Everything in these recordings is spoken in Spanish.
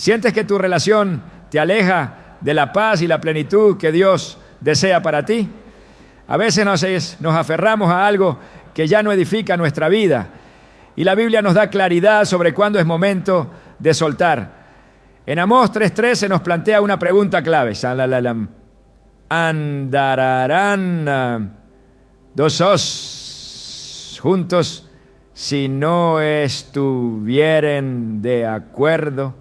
¿Sientes que tu relación te aleja de la paz y la plenitud que Dios desea para ti? A veces nos aferramos a algo que ya no edifica nuestra vida. Y la Biblia nos da claridad sobre cuándo es momento de soltar. En Amós 3:3 se nos plantea una pregunta clave. ¿Andarán dos juntos si no estuvieren de acuerdo?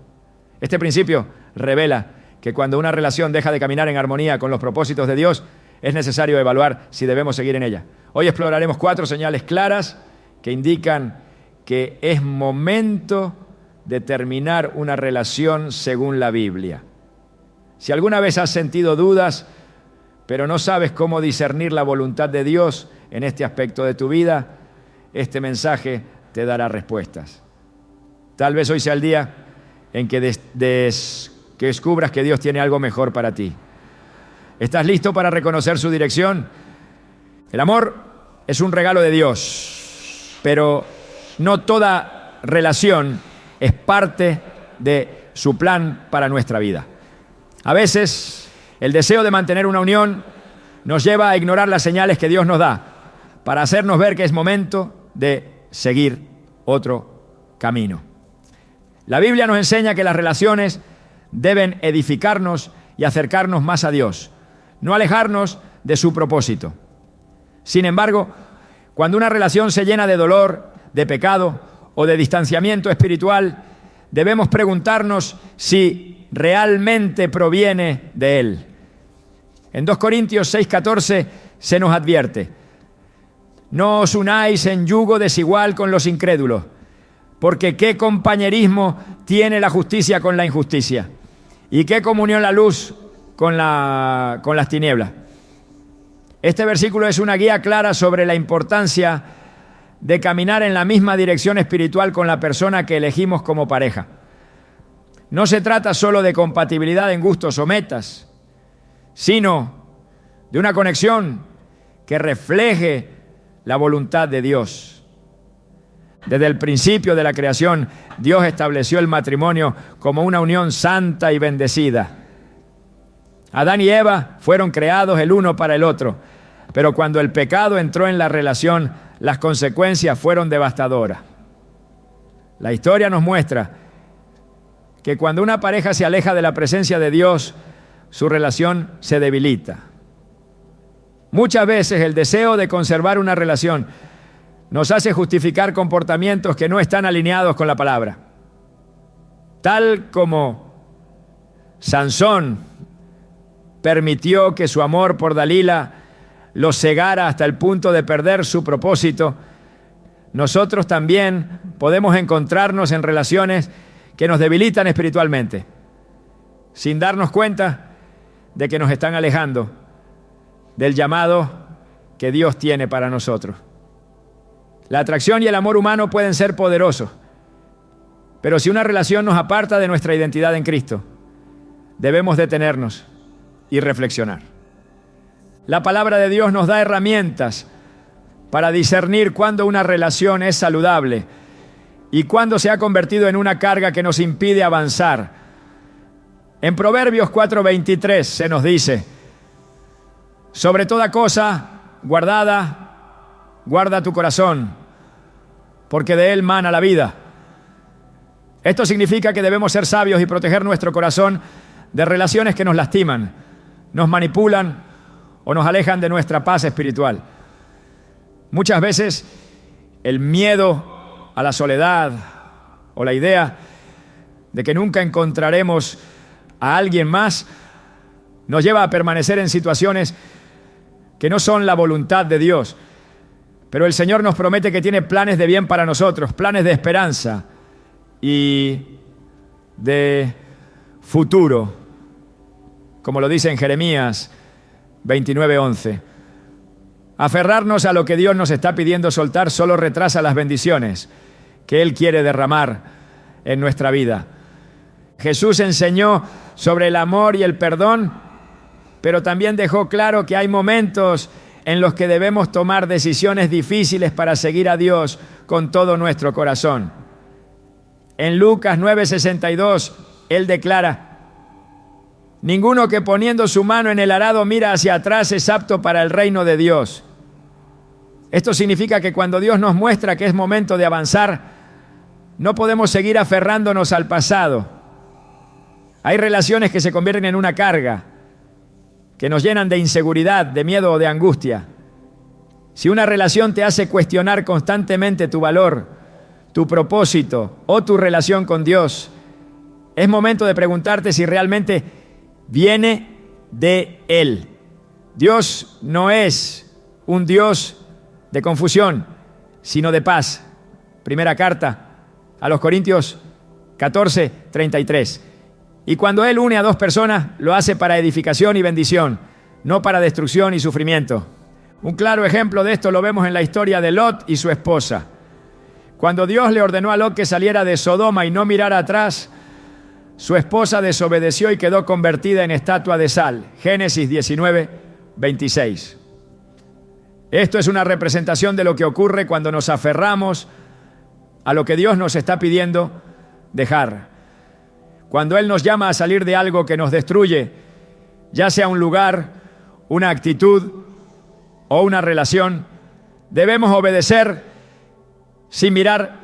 Este principio revela que cuando una relación deja de caminar en armonía con los propósitos de Dios, es necesario evaluar si debemos seguir en ella. Hoy exploraremos 4 señales claras que indican que es momento de terminar una relación según la Biblia. Si alguna vez has sentido dudas, pero no sabes cómo discernir la voluntad de Dios en este aspecto de tu vida, este mensaje te dará respuestas. Tal vez hoy sea el día en que descubras que Dios tiene algo mejor para ti. ¿Estás listo para reconocer su dirección? El amor es un regalo de Dios, pero no toda relación es parte de su plan para nuestra vida. A veces, el deseo de mantener una unión nos lleva a ignorar las señales que Dios nos da para hacernos ver que es momento de seguir otro camino. La Biblia nos enseña que las relaciones deben edificarnos y acercarnos más a Dios, no alejarnos de su propósito. Sin embargo, cuando una relación se llena de dolor, de pecado o de distanciamiento espiritual, debemos preguntarnos si realmente proviene de Él. En 2 Corintios 6:14 se nos advierte: no os unáis en yugo desigual con los incrédulos, porque qué compañerismo tiene la justicia con la injusticia, y qué comunión la luz con las tinieblas. Este versículo es una guía clara sobre la importancia de caminar en la misma dirección espiritual con la persona que elegimos como pareja. No se trata solo de compatibilidad en gustos o metas, sino de una conexión que refleje la voluntad de Dios. Desde el principio de la creación, Dios estableció el matrimonio como una unión santa y bendecida. Adán y Eva fueron creados el uno para el otro, pero cuando el pecado entró en la relación, las consecuencias fueron devastadoras. La historia nos muestra que cuando una pareja se aleja de la presencia de Dios, su relación se debilita. Muchas veces el deseo de conservar una relación nos hace justificar comportamientos que no están alineados con la palabra. Tal como Sansón permitió que su amor por Dalila lo cegara hasta el punto de perder su propósito, nosotros también podemos encontrarnos en relaciones que nos debilitan espiritualmente, sin darnos cuenta de que nos están alejando del llamado que Dios tiene para nosotros. La atracción y el amor humano pueden ser poderosos, pero si una relación nos aparta de nuestra identidad en Cristo, debemos detenernos y reflexionar. La palabra de Dios nos da herramientas para discernir cuándo una relación es saludable y cuándo se ha convertido en una carga que nos impide avanzar. En Proverbios 4:23 se nos dice: sobre toda cosa guardada, guarda tu corazón, porque de él mana la vida. Esto significa que debemos ser sabios y proteger nuestro corazón de relaciones que nos lastiman, nos manipulan o nos alejan de nuestra paz espiritual. Muchas veces el miedo a la soledad o la idea de que nunca encontraremos a alguien más nos lleva a permanecer en situaciones que no son la voluntad de Dios. Pero el Señor nos promete que tiene planes de bien para nosotros, planes de esperanza y de futuro, como lo dice en Jeremías 29:11. Aferrarnos a lo que Dios nos está pidiendo soltar solo retrasa las bendiciones que Él quiere derramar en nuestra vida. Jesús enseñó sobre el amor y el perdón, pero también dejó claro que hay momentos en los que debemos tomar decisiones difíciles para seguir a Dios con todo nuestro corazón. En Lucas 9:62 Él declara: ninguno que poniendo su mano en el arado mira hacia atrás es apto para el reino de Dios. Esto significa que cuando Dios nos muestra que es momento de avanzar, no podemos seguir aferrándonos al pasado. Hay relaciones que se convierten en una carga, que nos llenan de inseguridad, de miedo o de angustia. Si una relación te hace cuestionar constantemente tu valor, tu propósito o tu relación con Dios, es momento de preguntarte si realmente viene de Él. Dios no es un Dios de confusión, sino de paz. Primera carta a los Corintios 14:33. Y cuando Él une a dos personas, lo hace para edificación y bendición, no para destrucción y sufrimiento. Un claro ejemplo de esto lo vemos en la historia de Lot y su esposa. Cuando Dios le ordenó a Lot que saliera de Sodoma y no mirara atrás, su esposa desobedeció y quedó convertida en estatua de sal. Génesis 19:26. Esto es una representación de lo que ocurre cuando nos aferramos a lo que Dios nos está pidiendo dejar. Cuando Él nos llama a salir de algo que nos destruye, ya sea un lugar, una actitud o una relación, debemos obedecer sin mirar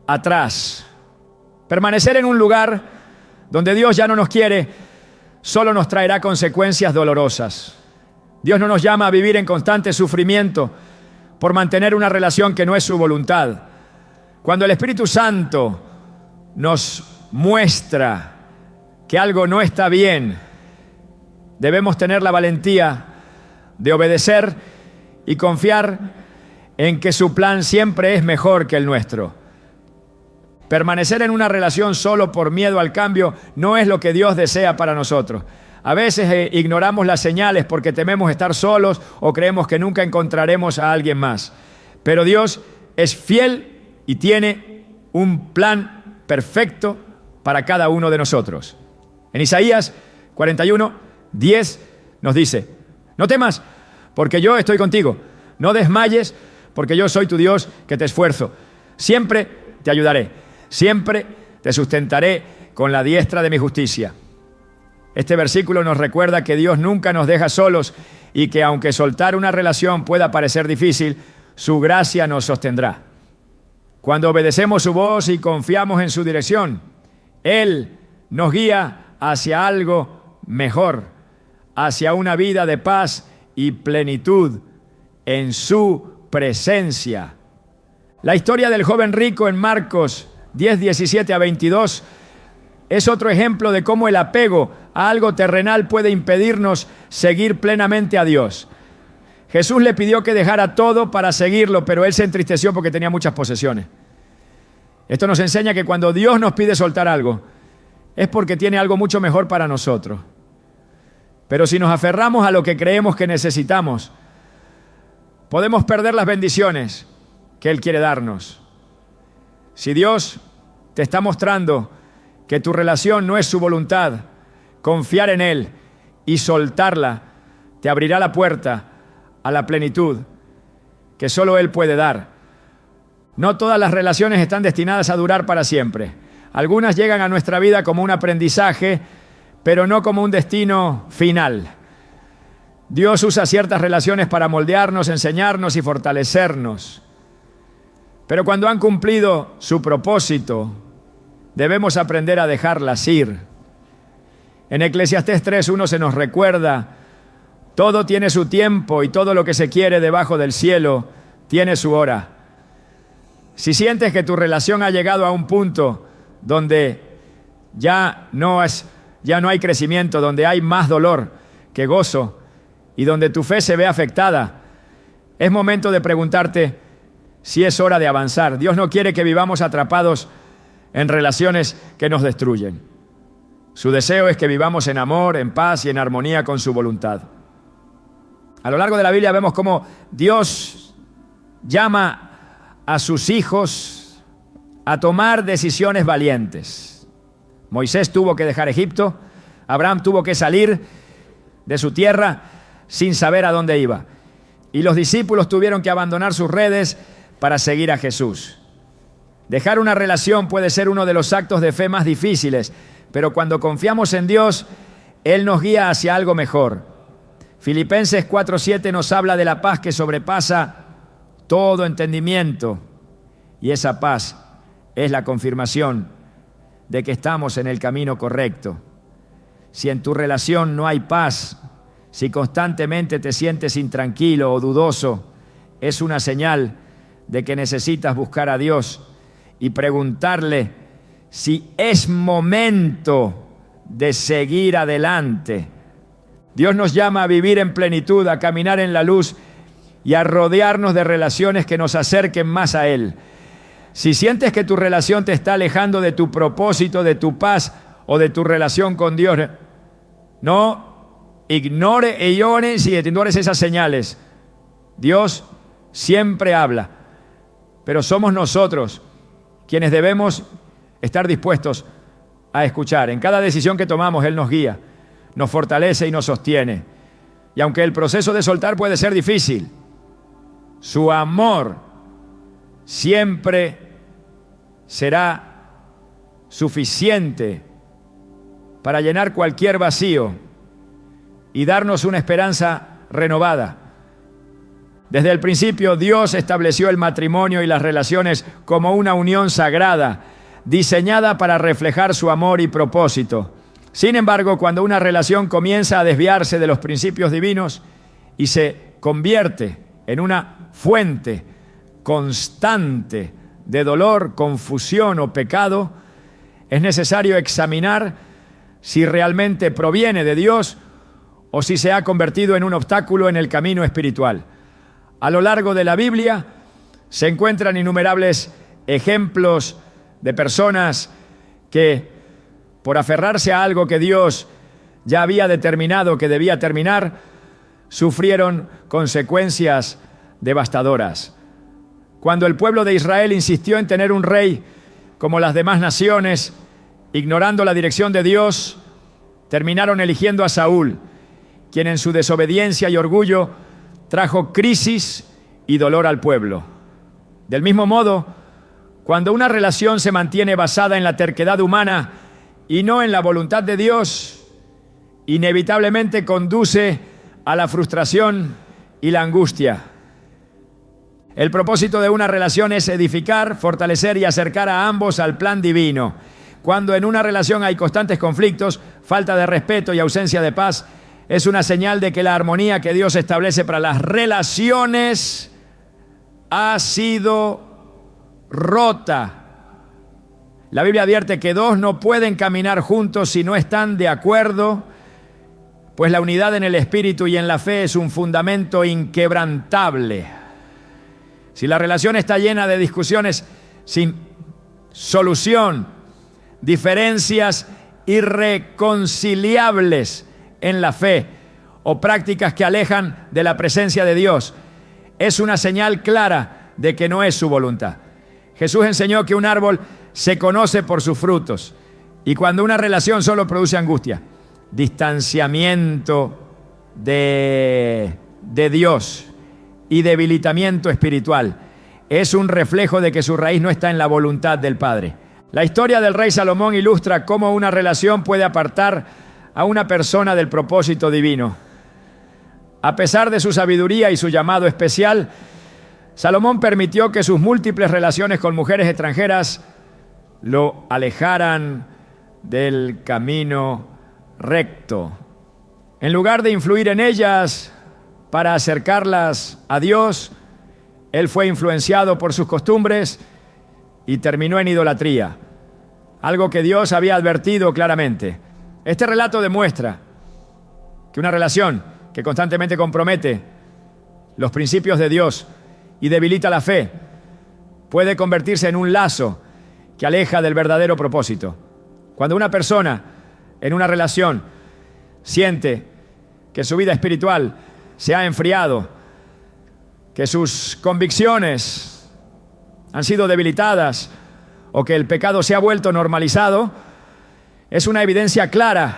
atrás. Permanecer en un lugar donde Dios ya no nos quiere solo nos traerá consecuencias dolorosas. Dios no nos llama a vivir en constante sufrimiento por mantener una relación que no es su voluntad. Cuando el Espíritu Santo nos muestra que algo no está bien, debemos tener la valentía de obedecer y confiar en que su plan siempre es mejor que el nuestro. Permanecer en una relación solo por miedo al cambio no es lo que Dios desea para nosotros. A veces ignoramos las señales porque tememos estar solos o creemos que nunca encontraremos a alguien más. Pero Dios es fiel y tiene un plan perfecto para cada uno de nosotros. En Isaías 41:10 nos dice: no temas, porque yo estoy contigo. No desmayes, porque yo soy tu Dios que te esfuerzo. Siempre te ayudaré. Siempre te sustentaré con la diestra de mi justicia. Este versículo nos recuerda que Dios nunca nos deja solos y que aunque soltar una relación pueda parecer difícil, su gracia nos sostendrá. Cuando obedecemos su voz y confiamos en su dirección, Él nos guía hacia algo mejor, hacia una vida de paz y plenitud en su presencia. La historia del joven rico en Marcos 10:17-22 es otro ejemplo de cómo el apego a algo terrenal puede impedirnos seguir plenamente a Dios. Jesús le pidió que dejara todo para seguirlo, pero él se entristeció porque tenía muchas posesiones. Esto nos enseña que cuando Dios nos pide soltar algo, es porque tiene algo mucho mejor para nosotros. Pero si nos aferramos a lo que creemos que necesitamos, podemos perder las bendiciones que Él quiere darnos. Si Dios te está mostrando que tu relación no es su voluntad, confiar en Él y soltarla te abrirá la puerta a la plenitud que solo Él puede dar. No todas las relaciones están destinadas a durar para siempre. Algunas llegan a nuestra vida como un aprendizaje, pero no como un destino final. Dios usa ciertas relaciones para moldearnos, enseñarnos y fortalecernos. Pero cuando han cumplido su propósito, debemos aprender a dejarlas ir. En Eclesiastés 3:1 se nos recuerda: todo tiene su tiempo y todo lo que se quiere debajo del cielo tiene su hora. Si sientes que tu relación ha llegado a un punto donde ya no hay crecimiento, donde hay más dolor que gozo y donde tu fe se ve afectada, es momento de preguntarte si es hora de avanzar. Dios no quiere que vivamos atrapados en relaciones que nos destruyen. Su deseo es que vivamos en amor, en paz y en armonía con su voluntad. A lo largo de la Biblia vemos cómo Dios llama a sus hijos a tomar decisiones valientes. Moisés tuvo que dejar Egipto, Abraham tuvo que salir de su tierra sin saber a dónde iba. Y los discípulos tuvieron que abandonar sus redes para seguir a Jesús. Dejar una relación puede ser uno de los actos de fe más difíciles, pero cuando confiamos en Dios, Él nos guía hacia algo mejor. Filipenses 4:7 nos habla de la paz que sobrepasa todo entendimiento, y esa paz es la confirmación de que estamos en el camino correcto. Si en tu relación no hay paz, si constantemente te sientes intranquilo o dudoso, es una señal de que necesitas buscar a Dios y preguntarle si es momento de seguir adelante. Dios nos llama a vivir en plenitud, a caminar en la luz y a rodearnos de relaciones que nos acerquen más a Él. Si sientes que tu relación te está alejando de tu propósito, de tu paz o de tu relación con Dios, no ignores esas señales. Dios siempre habla, pero somos nosotros quienes debemos estar dispuestos a escuchar. En cada decisión que tomamos, Él nos guía, nos fortalece y nos sostiene. Y aunque el proceso de soltar puede ser difícil, su amor siempre será suficiente para llenar cualquier vacío y darnos una esperanza renovada. Desde el principio, Dios estableció el matrimonio y las relaciones como una unión sagrada, diseñada para reflejar su amor y propósito. Sin embargo, cuando una relación comienza a desviarse de los principios divinos y se convierte en una fuente constante de dolor, confusión o pecado, es necesario examinar si realmente proviene de Dios o si se ha convertido en un obstáculo en el camino espiritual. A lo largo de la Biblia se encuentran innumerables ejemplos de personas que, por aferrarse a algo que Dios ya había determinado que debía terminar, sufrieron consecuencias devastadoras. Cuando el pueblo de Israel insistió en tener un rey como las demás naciones, ignorando la dirección de Dios, terminaron eligiendo a Saúl, quien en su desobediencia y orgullo trajo crisis y dolor al pueblo. Del mismo modo, cuando una relación se mantiene basada en la terquedad humana y no en la voluntad de Dios, inevitablemente conduce a la frustración y la angustia. El propósito de una relación es edificar, fortalecer y acercar a ambos al plan divino. Cuando en una relación hay constantes conflictos, falta de respeto y ausencia de paz, es una señal de que la armonía que Dios establece para las relaciones ha sido rota. La Biblia advierte que dos no pueden caminar juntos si no están de acuerdo, pues la unidad en el espíritu y en la fe es un fundamento inquebrantable. Si la relación está llena de discusiones sin solución, diferencias irreconciliables en la fe o prácticas que alejan de la presencia de Dios, es una señal clara de que no es su voluntad. Jesús enseñó que un árbol se conoce por sus frutos, y cuando una relación solo produce angustia, distanciamiento de Dios y debilitamiento espiritual, es un reflejo de que su raíz no está en la voluntad del Padre. La historia del rey Salomón ilustra cómo una relación puede apartar a una persona del propósito divino. A pesar de su sabiduría y su llamado especial, Salomón permitió que sus múltiples relaciones con mujeres extranjeras lo alejaran del camino recto. En lugar de influir en ellas para acercarlas a Dios, él fue influenciado por sus costumbres y terminó en idolatría, algo que Dios había advertido claramente. Este relato demuestra que una relación que constantemente compromete los principios de Dios y debilita la fe puede convertirse en un lazo que aleja del verdadero propósito. Cuando una persona en una relación siente que su vida espiritual se ha enfriado, que sus convicciones han sido debilitadas o que el pecado se ha vuelto normalizado, es una evidencia clara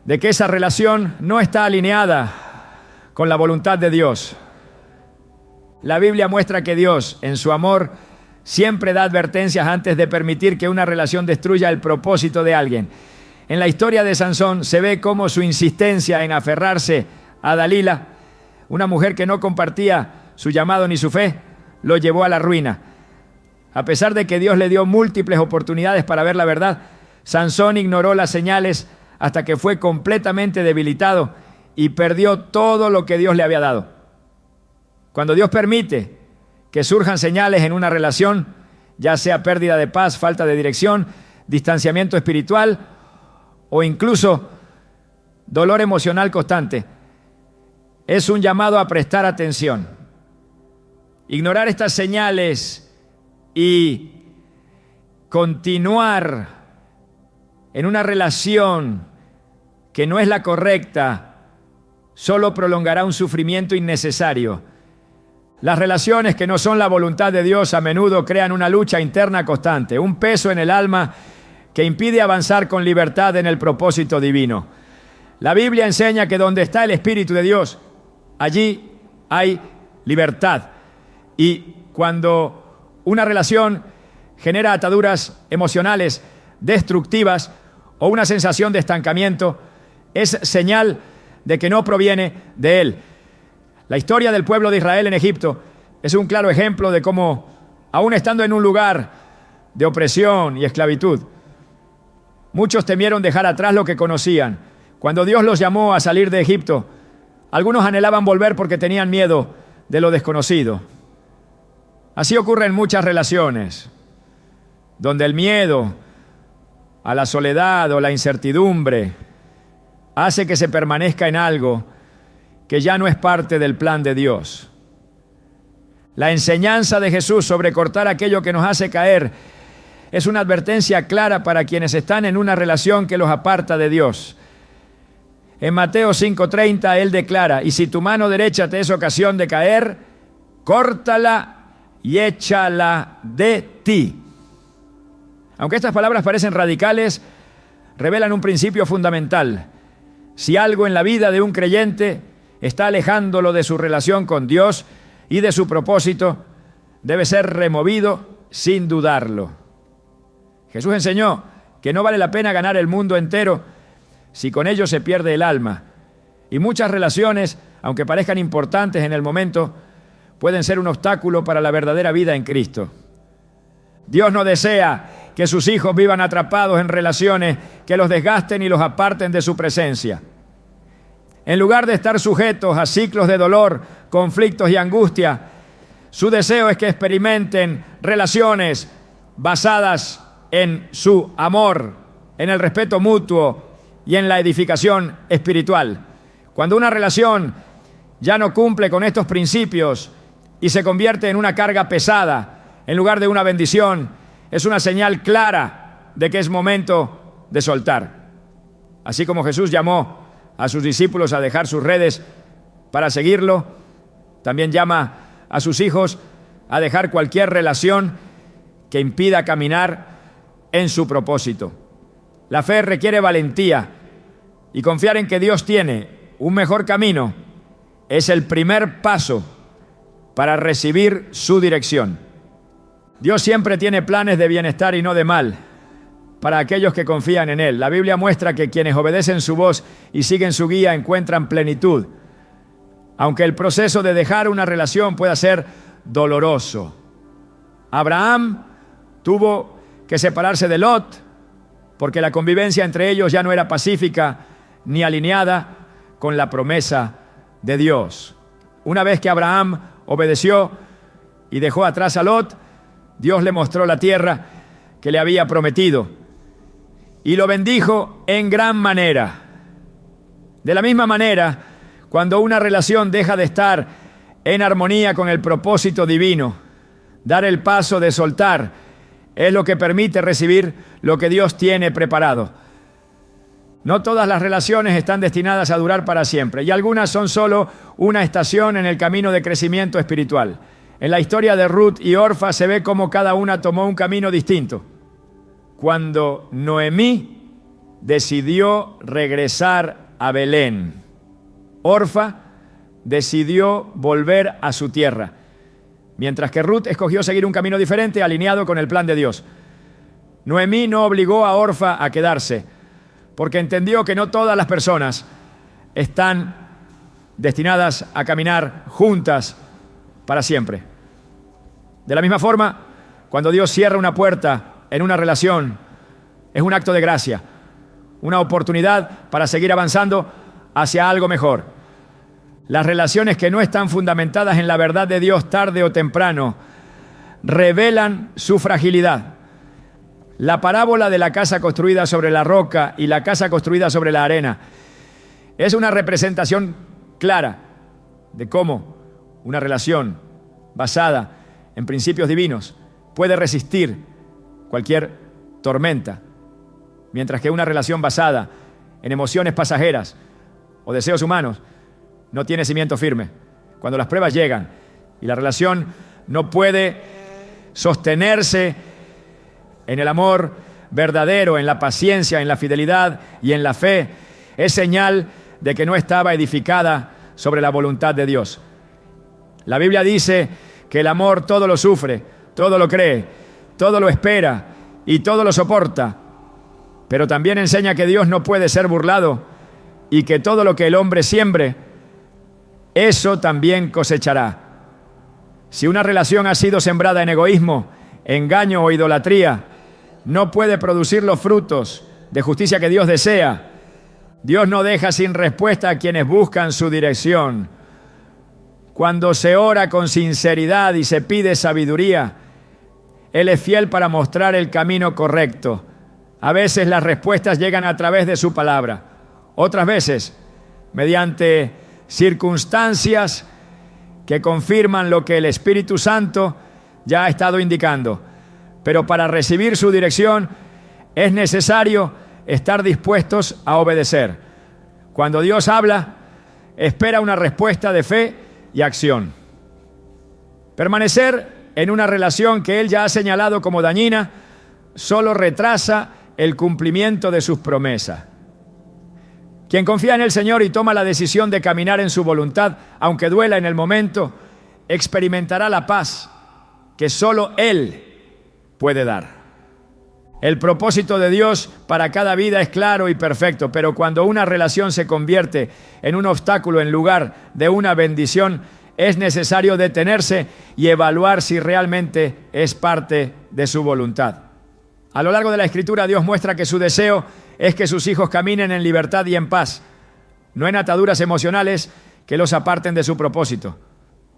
de que esa relación no está alineada con la voluntad de Dios. La Biblia muestra que Dios, en su amor, siempre da advertencias antes de permitir que una relación destruya el propósito de alguien. En la historia de Sansón se ve cómo su insistencia en aferrarse a Dalila, una mujer que no compartía su llamado ni su fe, lo llevó a la ruina. A pesar de que Dios le dio múltiples oportunidades para ver la verdad, Sansón ignoró las señales hasta que fue completamente debilitado y perdió todo lo que Dios le había dado. Cuando Dios permite que surjan señales en una relación, ya sea pérdida de paz, falta de dirección, distanciamiento espiritual o incluso dolor emocional constante, es un llamado a prestar atención. Ignorar estas señales y continuar en una relación que no es la correcta solo prolongará un sufrimiento innecesario. Las relaciones que no son la voluntad de Dios a menudo crean una lucha interna constante, un peso en el alma que impide avanzar con libertad en el propósito divino. La Biblia enseña que donde está el Espíritu de Dios, allí hay libertad. Y cuando una relación genera ataduras emocionales destructivas o una sensación de estancamiento, es señal de que no proviene de Él. La historia del pueblo de Israel en Egipto es un claro ejemplo de cómo, aún estando en un lugar de opresión y esclavitud, muchos temieron dejar atrás lo que conocían. Cuando Dios los llamó a salir de Egipto, algunos anhelaban volver porque tenían miedo de lo desconocido. Así ocurre en muchas relaciones, donde el miedo a la soledad o la incertidumbre hace que se permanezca en algo que ya no es parte del plan de Dios. La enseñanza de Jesús sobre cortar aquello que nos hace caer es una advertencia clara para quienes están en una relación que los aparta de Dios. En Mateo 5:30 Él declara: y si tu mano derecha te es ocasión de caer, córtala y échala de ti. Aunque estas palabras parecen radicales, revelan un principio fundamental. Si algo en la vida de un creyente está alejándolo de su relación con Dios y de su propósito, debe ser removido sin dudarlo. Jesús enseñó que no vale la pena ganar el mundo entero si con ello se pierde el alma. Y muchas relaciones, aunque parezcan importantes en el momento, pueden ser un obstáculo para la verdadera vida en Cristo. Dios no desea que sus hijos vivan atrapados en relaciones que los desgasten y los aparten de su presencia. En lugar de estar sujetos a ciclos de dolor, conflictos y angustia, su deseo es que experimenten relaciones basadas en su amor, en el respeto mutuo y en la edificación espiritual. Cuando una relación ya no cumple con estos principios y se convierte en una carga pesada en lugar de una bendición, es una señal clara de que es momento de soltar. Así como Jesús llamó a sus discípulos a dejar sus redes para seguirlo, también llama a sus hijos a dejar cualquier relación que impida caminar en su propósito. La fe requiere valentía, y confiar en que Dios tiene un mejor camino es el primer paso para recibir su dirección. Dios siempre tiene planes de bienestar y no de mal para aquellos que confían en Él. La Biblia muestra que quienes obedecen su voz y siguen su guía encuentran plenitud, aunque el proceso de dejar una relación pueda ser doloroso. Abraham tuvo que separarse de Lot porque la convivencia entre ellos ya no era pacífica ni alineada con la promesa de Dios. Una vez que Abraham obedeció y dejó atrás a Lot, Dios le mostró la tierra que le había prometido y lo bendijo en gran manera. De la misma manera, cuando una relación deja de estar en armonía con el propósito divino, dar el paso de soltar es lo que permite recibir lo que Dios tiene preparado. No todas las relaciones están destinadas a durar para siempre, y algunas son solo una estación en el camino de crecimiento espiritual. En la historia de Ruth y Orfa se ve cómo cada una tomó un camino distinto. Cuando Noemí decidió regresar a Belén, Orfa decidió volver a su tierra, mientras que Ruth escogió seguir un camino diferente, alineado con el plan de Dios. Noemí no obligó a Orfa a quedarse, porque entendió que no todas las personas están destinadas a caminar juntas para siempre. De la misma forma, cuando Dios cierra una puerta en una relación, es un acto de gracia, una oportunidad para seguir avanzando hacia algo mejor. Las relaciones que no están fundamentadas en la verdad de Dios, tarde o temprano, revelan su fragilidad. La parábola de la casa construida sobre la roca y la casa construida sobre la arena es una representación clara de cómo una relación basada en principios divinos puede resistir cualquier tormenta, mientras que una relación basada en emociones pasajeras o deseos humanos no tiene cimiento firme. Cuando las pruebas llegan y la relación no puede sostenerse en el amor verdadero, en la paciencia, en la fidelidad y en la fe, es señal de que no estaba edificada sobre la voluntad de Dios. La Biblia dice que el amor todo lo sufre, todo lo cree, todo lo espera y todo lo soporta. Pero también enseña que Dios no puede ser burlado y que todo lo que el hombre siembre, eso también cosechará. Si una relación ha sido sembrada en egoísmo, engaño o idolatría, no puede producir los frutos de justicia que Dios desea. Dios no deja sin respuesta a quienes buscan su dirección. Cuando se ora con sinceridad y se pide sabiduría, Él es fiel para mostrar el camino correcto. A veces las respuestas llegan a través de su palabra, otras veces mediante circunstancias que confirman lo que el Espíritu Santo ya ha estado indicando. Pero para recibir su dirección es necesario estar dispuestos a obedecer. Cuando Dios habla, espera una respuesta de fe y acción. Permanecer en una relación que Él ya ha señalado como dañina solo retrasa el cumplimiento de sus promesas. Quien confía en el Señor y toma la decisión de caminar en su voluntad, aunque duela en el momento, experimentará la paz que solo Él puede dar. El propósito de Dios para cada vida es claro y perfecto, pero cuando una relación se convierte en un obstáculo en lugar de una bendición, es necesario detenerse y evaluar si realmente es parte de su voluntad. A lo largo de la Escritura, Dios muestra que su deseo es que sus hijos caminen en libertad y en paz, no en ataduras emocionales que los aparten de su propósito.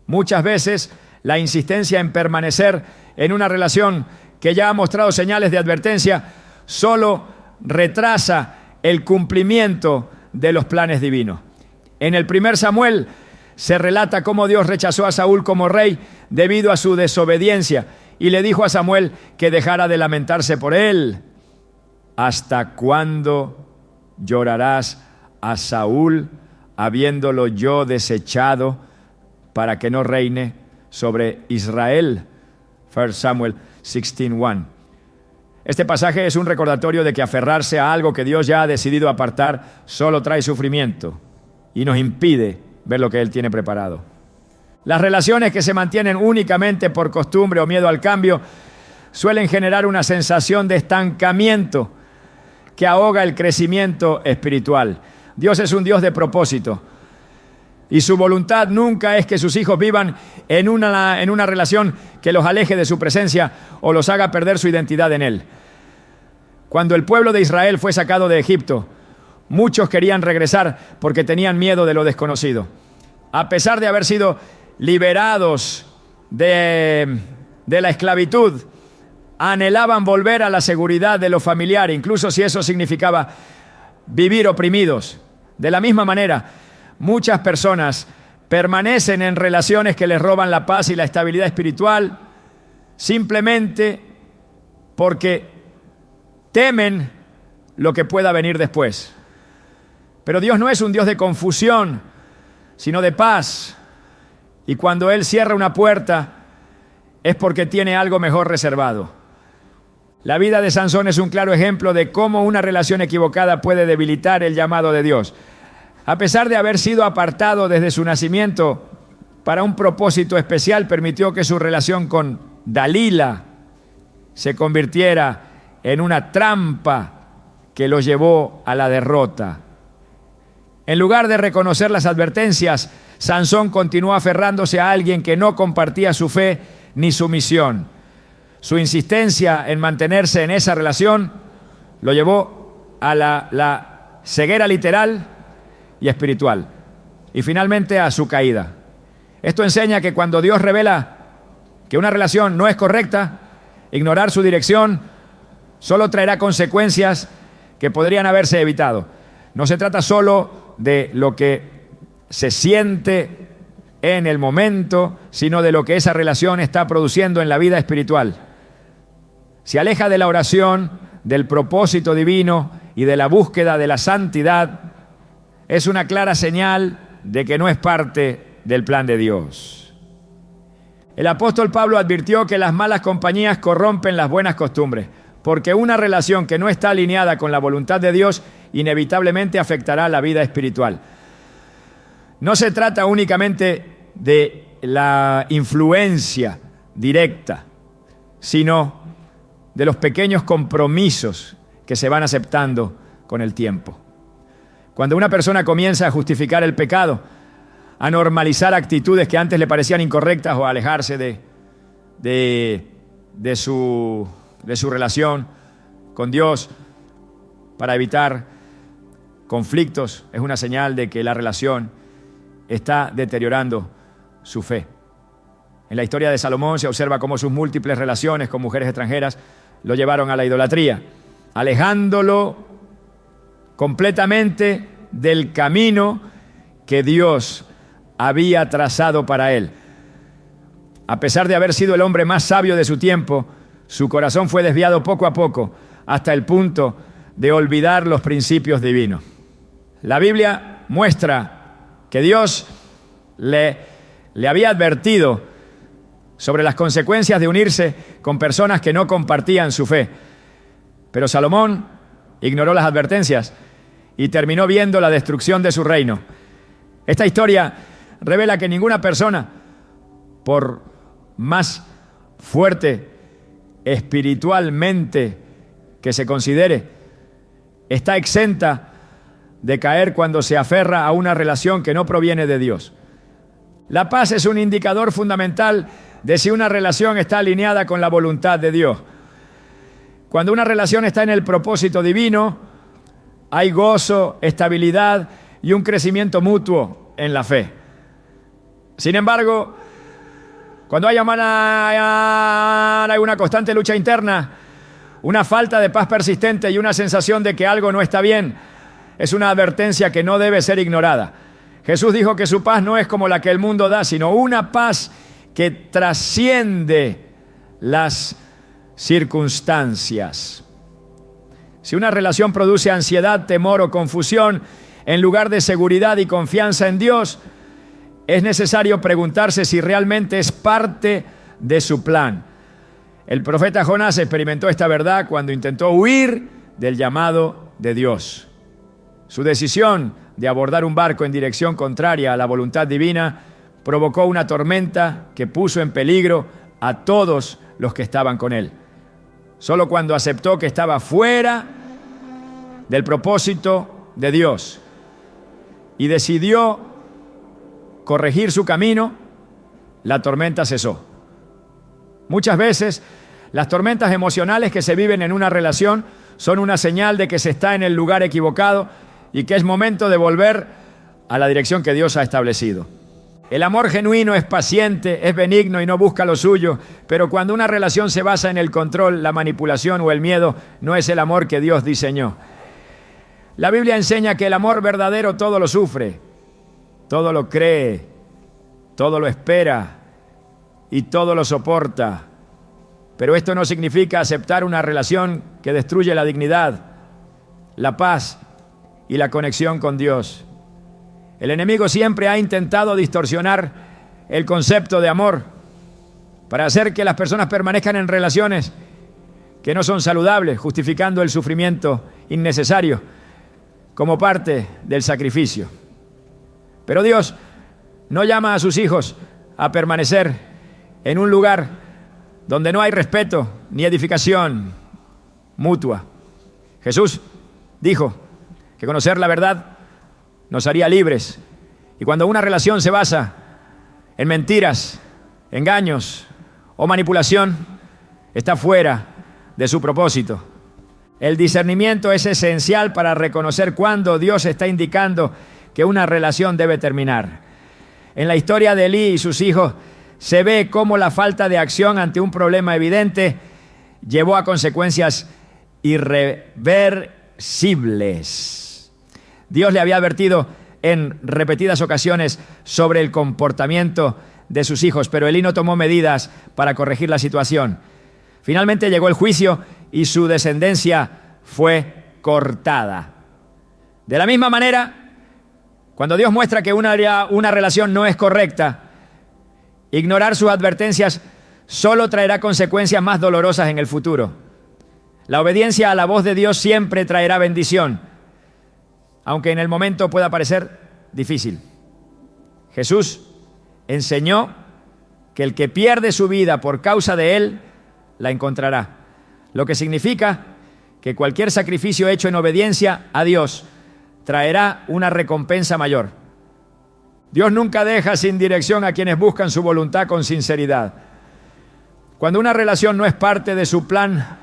Muchas veces, la insistencia en permanecer en una relación que ya ha mostrado señales de advertencia solo retrasa el cumplimiento de los planes divinos. En el 1 Samuel se relata cómo Dios rechazó a Saúl como rey debido a su desobediencia y le dijo a Samuel que dejara de lamentarse por él. ¿Hasta cuándo llorarás a Saúl habiéndolo yo desechado para que no reine sobre Israel? 1 Samuel 16:1. Este pasaje es un recordatorio de que aferrarse a algo que Dios ya ha decidido apartar solo trae sufrimiento y nos impide ver lo que Él tiene preparado. Las relaciones que se mantienen únicamente por costumbre o miedo al cambio suelen generar una sensación de estancamiento que ahoga el crecimiento espiritual. Dios es un Dios de propósito y su voluntad nunca es que sus hijos vivan en una relación que los aleje de su presencia o los haga perder su identidad en Él. Cuando el pueblo de Israel fue sacado de Egipto, muchos querían regresar porque tenían miedo de lo desconocido. A pesar de haber sido liberados de la esclavitud, anhelaban volver a la seguridad de lo familiar, incluso si eso significaba vivir oprimidos. De la misma manera, muchas personas permanecen en relaciones que les roban la paz y la estabilidad espiritual simplemente porque temen lo que pueda venir después. Pero Dios no es un Dios de confusión, sino de paz. Y cuando Él cierra una puerta, es porque tiene algo mejor reservado. La vida de Sansón es un claro ejemplo de cómo una relación equivocada puede debilitar el llamado de Dios. A pesar de haber sido apartado desde su nacimiento para un propósito especial, permitió que su relación con Dalila se convirtiera en una trampa que lo llevó a la derrota. En lugar de reconocer las advertencias, Sansón continuó aferrándose a alguien que no compartía su fe ni su misión. Su insistencia en mantenerse en esa relación lo llevó a la ceguera literal y espiritual, y finalmente a su caída. Esto enseña que cuando Dios revela que una relación no es correcta, ignorar su dirección solo traerá consecuencias que podrían haberse evitado. No se trata solo de lo que se siente en el momento, sino de lo que esa relación está produciendo en la vida espiritual. Se aleja de la oración, del propósito divino y de la búsqueda de la santidad. Es una clara señal de que no es parte del plan de Dios. El apóstol Pablo advirtió que las malas compañías corrompen las buenas costumbres, porque una relación que no está alineada con la voluntad de Dios inevitablemente afectará la vida espiritual. No se trata únicamente de la influencia directa, sino de los pequeños compromisos que se van aceptando con el tiempo. Cuando una persona comienza a justificar el pecado, a normalizar actitudes que antes le parecían incorrectas o a alejarse de su relación con Dios para evitar conflictos, es una señal de que la relación está deteriorando su fe. En la historia de Salomón se observa cómo sus múltiples relaciones con mujeres extranjeras lo llevaron a la idolatría, alejándolo completamente del camino que Dios había trazado para él. A pesar de haber sido el hombre más sabio de su tiempo, su corazón fue desviado poco a poco hasta el punto de olvidar los principios divinos. La Biblia muestra que Dios le había advertido sobre las consecuencias de unirse con personas que no compartían su fe. Pero Salomón ignoró las advertencias y terminó viendo la destrucción de su reino. Esta historia revela que ninguna persona, por más fuerte espiritualmente que se considere, está exenta de caer cuando se aferra a una relación que no proviene de Dios. La paz es un indicador fundamental de si una relación está alineada con la voluntad de Dios. Cuando una relación está en el propósito divino, hay gozo, estabilidad y un crecimiento mutuo en la fe. Sin embargo, cuando hay una constante lucha interna, una falta de paz persistente y una sensación de que algo no está bien, es una advertencia que no debe ser ignorada. Jesús dijo que su paz no es como la que el mundo da, sino una paz que trasciende las circunstancias. Si una relación produce ansiedad, temor o confusión, en lugar de seguridad y confianza en Dios, es necesario preguntarse si realmente es parte de su plan. El profeta Jonás experimentó esta verdad cuando intentó huir del llamado de Dios. Su decisión de abordar un barco en dirección contraria a la voluntad divina provocó una tormenta que puso en peligro a todos los que estaban con él. Solo cuando aceptó que estaba fuera del propósito de Dios y decidió corregir su camino, la tormenta cesó. Muchas veces, las tormentas emocionales que se viven en una relación son una señal de que se está en el lugar equivocado y que es momento de volver a la dirección que Dios ha establecido. El amor genuino es paciente, es benigno y no busca lo suyo, pero cuando una relación se basa en el control, la manipulación o el miedo, no es el amor que Dios diseñó. La Biblia enseña que el amor verdadero todo lo sufre, todo lo cree, todo lo espera y todo lo soporta. Pero esto no significa aceptar una relación que destruye la dignidad, la paz y la conexión con Dios. El enemigo siempre ha intentado distorsionar el concepto de amor para hacer que las personas permanezcan en relaciones que no son saludables, justificando el sufrimiento innecesario como parte del sacrificio. Pero Dios no llama a sus hijos a permanecer en un lugar donde no hay respeto ni edificación mutua. Jesús dijo que conocer la verdad nos haría libres. Y cuando una relación se basa en mentiras, engaños o manipulación, está fuera de su propósito. El discernimiento es esencial para reconocer cuándo Dios está indicando que una relación debe terminar. En la historia de Elí y sus hijos se ve cómo la falta de acción ante un problema evidente llevó a consecuencias irreversibles. Dios le había advertido en repetidas ocasiones sobre el comportamiento de sus hijos, pero Elí no tomó medidas para corregir la situación. Finalmente llegó el juicio y su descendencia fue cortada. De la misma manera, cuando Dios muestra que una relación no es correcta, ignorar sus advertencias solo traerá consecuencias más dolorosas en el futuro. La obediencia a la voz de Dios siempre traerá bendición, aunque en el momento pueda parecer difícil. Jesús enseñó que el que pierde su vida por causa de Él, la encontrará. Lo que significa que cualquier sacrificio hecho en obediencia a Dios traerá una recompensa mayor. Dios nunca deja sin dirección a quienes buscan su voluntad con sinceridad. Cuando una relación no es parte de su plan,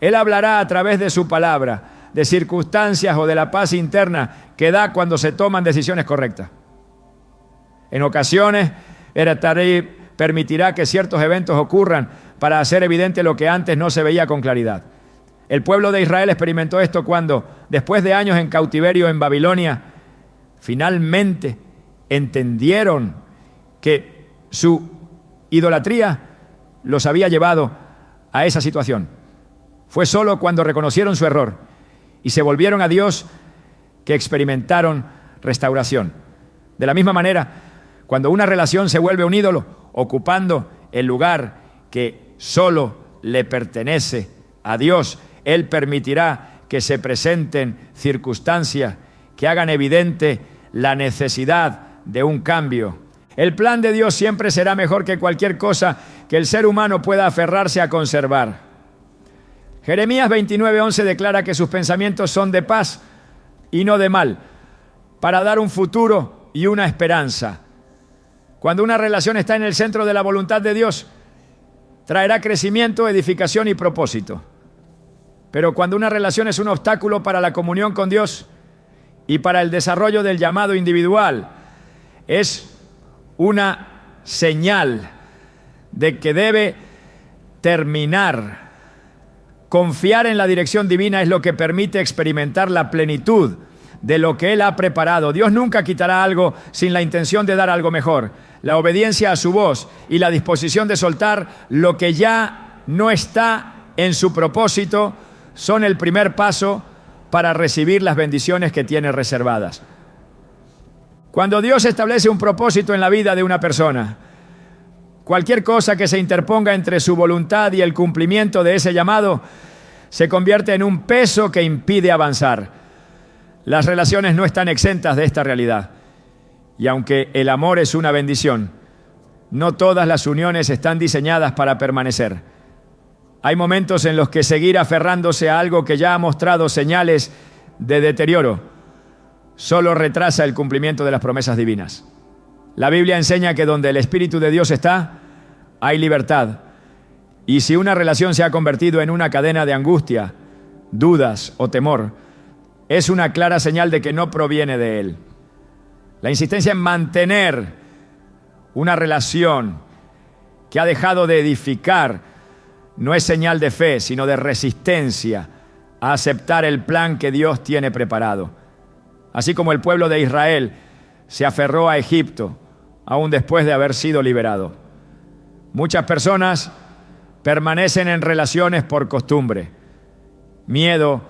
Él hablará a través de su palabra, de circunstancias o de la paz interna que da cuando se toman decisiones correctas. En ocasiones, Él permitirá que ciertos eventos ocurran para hacer evidente lo que antes no se veía con claridad. El pueblo de Israel experimentó esto cuando, después de años en cautiverio en Babilonia, finalmente entendieron que su idolatría los había llevado a esa situación. Fue solo cuando reconocieron su error y se volvieron a Dios que experimentaron restauración. De la misma manera, cuando una relación se vuelve un ídolo, ocupando el lugar que solo le pertenece a Dios, Él permitirá que se presenten circunstancias que hagan evidente la necesidad de un cambio. El plan de Dios siempre será mejor que cualquier cosa que el ser humano pueda aferrarse a conservar. Jeremías 29:11 declara que sus pensamientos son de paz y no de mal, para dar un futuro y una esperanza. Cuando una relación está en el centro de la voluntad de Dios, traerá crecimiento, edificación y propósito. Pero cuando una relación es un obstáculo para la comunión con Dios y para el desarrollo del llamado individual, es una señal de que debe terminar. Confiar en la dirección divina es lo que permite experimentar la plenitud de lo que Él ha preparado. Dios nunca quitará algo sin la intención de dar algo mejor. La obediencia a su voz y la disposición de soltar lo que ya no está en su propósito son el primer paso para recibir las bendiciones que tiene reservadas. Cuando Dios establece un propósito en la vida de una persona, cualquier cosa que se interponga entre su voluntad y el cumplimiento de ese llamado se convierte en un peso que impide avanzar. Las relaciones no están exentas de esta realidad. Y aunque el amor es una bendición, no todas las uniones están diseñadas para permanecer. Hay momentos en los que seguir aferrándose a algo que ya ha mostrado señales de deterioro solo retrasa el cumplimiento de las promesas divinas. La Biblia enseña que donde el Espíritu de Dios está, hay libertad. Y si una relación se ha convertido en una cadena de angustia, dudas o temor, es una clara señal de que no proviene de Él. La insistencia en mantener una relación que ha dejado de edificar no es señal de fe, sino de resistencia a aceptar el plan que Dios tiene preparado. Así como el pueblo de Israel se aferró a Egipto, aún después de haber sido liberado. Muchas personas permanecen en relaciones por costumbre, miedo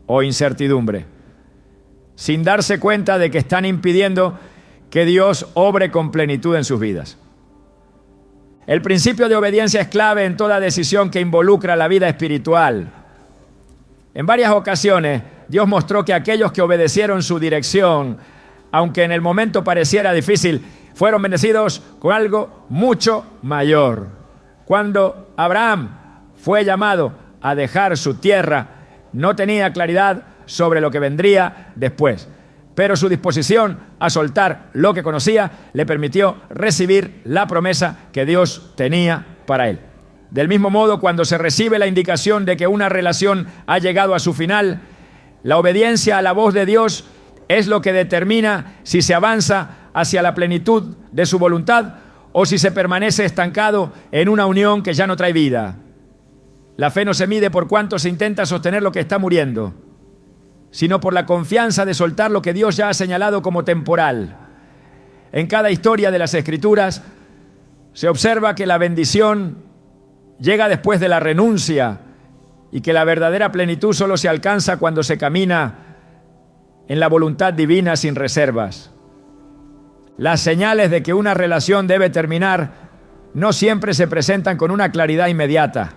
o incertidumbre, sin darse cuenta de que están impidiendo que Dios obre con plenitud en sus vidas. El principio de obediencia es clave en toda decisión que involucra la vida espiritual. En varias ocasiones, Dios mostró que aquellos que obedecieron su dirección, aunque en el momento pareciera difícil, fueron bendecidos con algo mucho mayor. Cuando Abraham fue llamado a dejar su tierra, no tenía claridad sobre lo que vendría después. Pero su disposición a soltar lo que conocía le permitió recibir la promesa que Dios tenía para él. Del mismo modo, cuando se recibe la indicación de que una relación ha llegado a su final, la obediencia a la voz de Dios es lo que determina si se avanza hacia la plenitud de su voluntad o si se permanece estancado en una unión que ya no trae vida. La fe no se mide por cuánto se intenta sostener lo que está muriendo, sino por la confianza de soltar lo que Dios ya ha señalado como temporal. En cada historia de las Escrituras se observa que la bendición llega después de la renuncia y que la verdadera plenitud solo se alcanza cuando se camina en la voluntad divina sin reservas. Las señales de que una relación debe terminar no siempre se presentan con una claridad inmediata.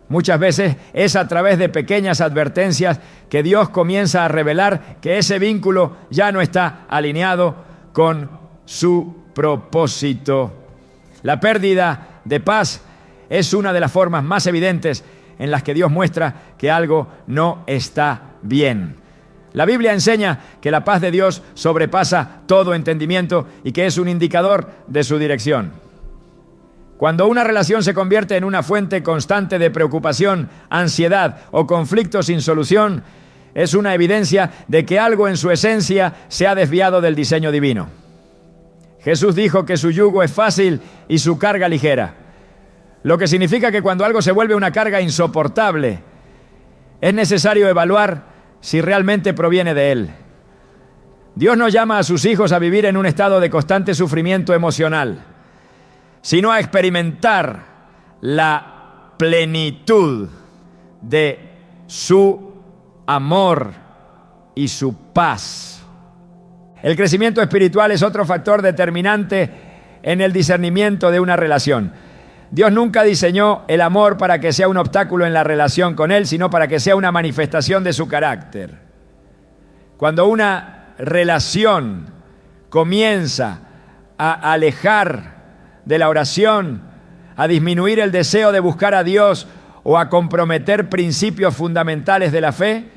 Muchas veces es a través de pequeñas advertencias que Dios comienza a revelar que ese vínculo ya no está alineado con su propósito. La pérdida de paz es una de las formas más evidentes en las que Dios muestra que algo no está bien. La Biblia enseña que la paz de Dios sobrepasa todo entendimiento y que es un indicador de su dirección. Cuando una relación se convierte en una fuente constante de preocupación, ansiedad o conflicto sin solución, es una evidencia de que algo en su esencia se ha desviado del diseño divino. Jesús dijo que su yugo es fácil y su carga ligera, lo que significa que cuando algo se vuelve una carga insoportable, es necesario evaluar si realmente proviene de Él. Dios no llama a sus hijos a vivir en un estado de constante sufrimiento emocional, sino a experimentar la plenitud de su amor y su paz. El crecimiento espiritual es otro factor determinante en el discernimiento de una relación. Dios nunca diseñó el amor para que sea un obstáculo en la relación con Él, sino para que sea una manifestación de su carácter. Cuando una relación comienza a alejar de la oración, a disminuir el deseo de buscar a Dios o a comprometer principios fundamentales de la fe,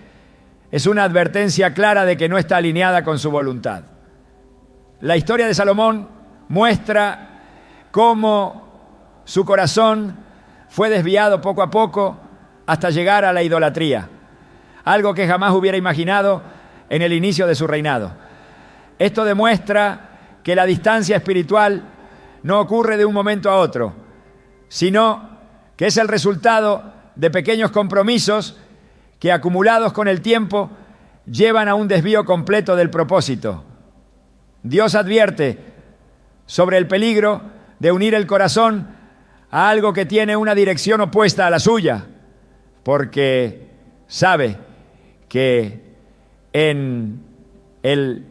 es una advertencia clara de que no está alineada con su voluntad. La historia de Salomón muestra cómo su corazón fue desviado poco a poco hasta llegar a la idolatría, algo que jamás hubiera imaginado en el inicio de su reinado. Esto demuestra que la distancia espiritual no ocurre de un momento a otro, sino que es el resultado de pequeños compromisos que, acumulados con el tiempo, llevan a un desvío completo del propósito. Dios advierte sobre el peligro de unir el corazón a algo que tiene una dirección opuesta a la suya, porque sabe que en el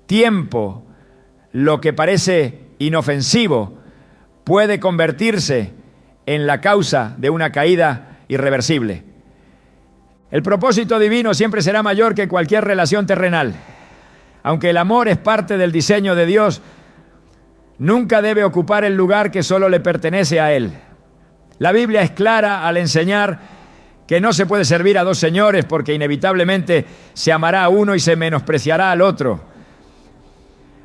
tiempo lo que parece inofensivo puede convertirse en la causa de una caída irreversible. El propósito divino siempre será mayor que cualquier relación terrenal. Aunque el amor es parte del diseño de Dios, nunca debe ocupar el lugar que solo le pertenece a Él. La Biblia es clara al enseñar que no se puede servir a dos señores porque inevitablemente se amará a uno y se menospreciará al otro.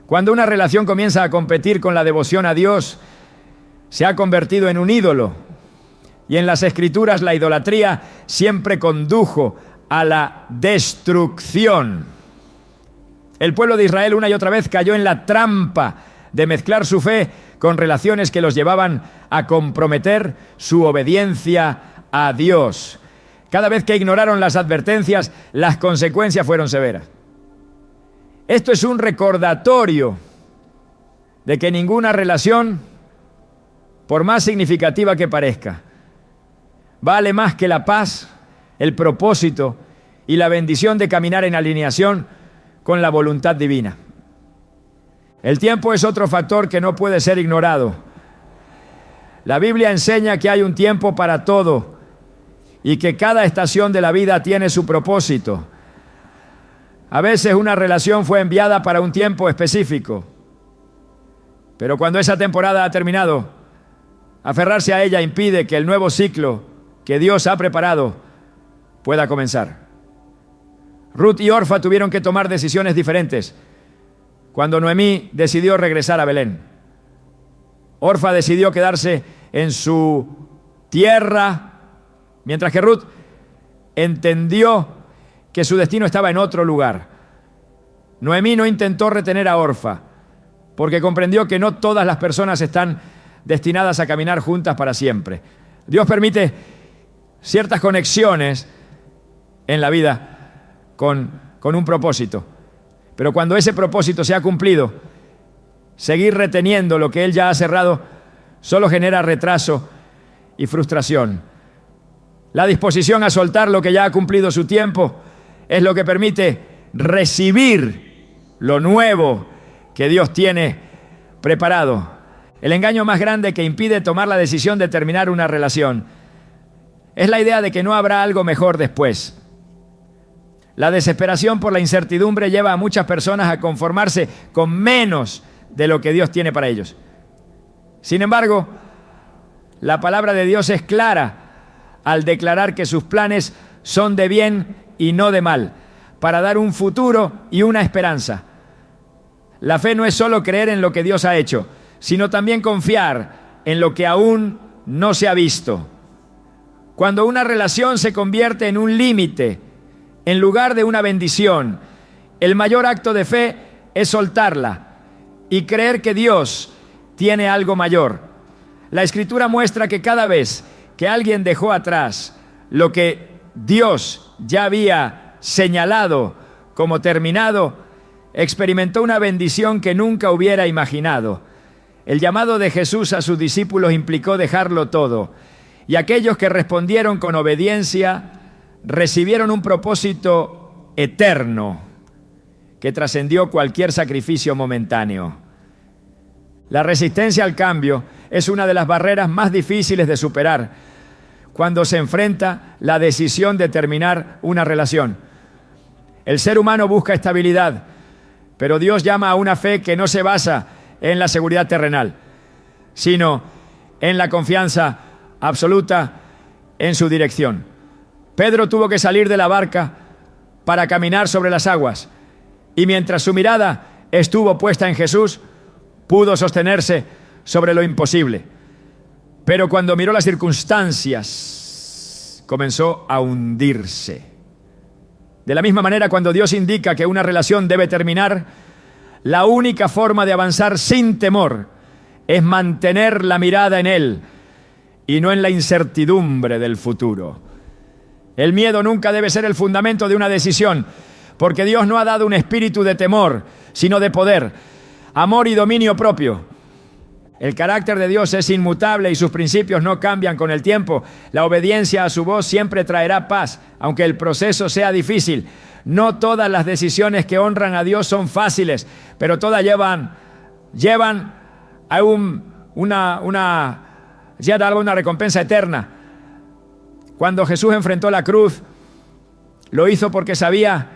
Cuando una relación comienza a competir con la devoción a Dios, se ha convertido en un ídolo. Y en las Escrituras la idolatría siempre condujo a la destrucción. El pueblo de Israel una y otra vez cayó en la trampa de mezclar su fe con relaciones que los llevaban a comprometer su obediencia a Dios. Cada vez que ignoraron las advertencias, las consecuencias fueron severas. Esto es un recordatorio de que ninguna relación, por más significativa que parezca, vale más que la paz, el propósito y la bendición de caminar en alineación con la voluntad divina. El tiempo es otro factor que no puede ser ignorado. La Biblia enseña que hay un tiempo para todo y que cada estación de la vida tiene su propósito. A veces una relación fue enviada para un tiempo específico, pero cuando esa temporada ha terminado, aferrarse a ella impide que el nuevo ciclo que Dios ha preparado pueda comenzar. Ruth y Orfa tuvieron que tomar decisiones diferentes cuando Noemí decidió regresar a Belén. Orfa decidió quedarse en su tierra, mientras que Ruth entendió que su destino estaba en otro lugar. Noemí no intentó retener a Orfa, porque comprendió que no todas las personas están destinadas a caminar juntas para siempre. Dios permite ciertas conexiones en la vida con un propósito. Pero cuando ese propósito se ha cumplido, seguir reteniendo lo que Él ya ha cerrado solo genera retraso y frustración. La disposición a soltar lo que ya ha cumplido su tiempo es lo que permite recibir lo nuevo que Dios tiene preparado. El engaño más grande que impide tomar la decisión de terminar una relación es la idea de que no habrá algo mejor después. La desesperación por la incertidumbre lleva a muchas personas a conformarse con menos de lo que Dios tiene para ellos. Sin embargo, la palabra de Dios es clara al declarar que sus planes son de bien y no de mal, para dar un futuro y una esperanza. La fe no es solo creer en lo que Dios ha hecho, sino también confiar en lo que aún no se ha visto. Cuando una relación se convierte en un límite, en lugar de una bendición, el mayor acto de fe es soltarla y creer que Dios tiene algo mayor. La Escritura muestra que cada vez que alguien dejó atrás lo que Dios ya había señalado como terminado, experimentó una bendición que nunca hubiera imaginado. El llamado de Jesús a sus discípulos implicó dejarlo todo, y aquellos que respondieron con obediencia recibieron un propósito eterno que trascendió cualquier sacrificio momentáneo. La resistencia al cambio es una de las barreras más difíciles de superar cuando se enfrenta la decisión de terminar una relación. El ser humano busca estabilidad, pero Dios llama a una fe que no se basa en la seguridad terrenal, sino en la confianza absoluta en su dirección. Pedro tuvo que salir de la barca para caminar sobre las aguas, y mientras su mirada estuvo puesta en Jesús, pudo sostenerse sobre lo imposible. Pero cuando miró las circunstancias, comenzó a hundirse. De la misma manera, cuando Dios indica que una relación debe terminar, la única forma de avanzar sin temor es mantener la mirada en Él y no en la incertidumbre del futuro. El miedo nunca debe ser el fundamento de una decisión, porque Dios no ha dado un espíritu de temor, sino de poder, amor y dominio propio. El carácter de Dios es inmutable y sus principios no cambian con el tiempo. La obediencia a su voz siempre traerá paz, aunque el proceso sea difícil. No todas las decisiones que honran a Dios son fáciles, pero todas llevan a una recompensa eterna. Cuando Jesús enfrentó la cruz, lo hizo porque sabía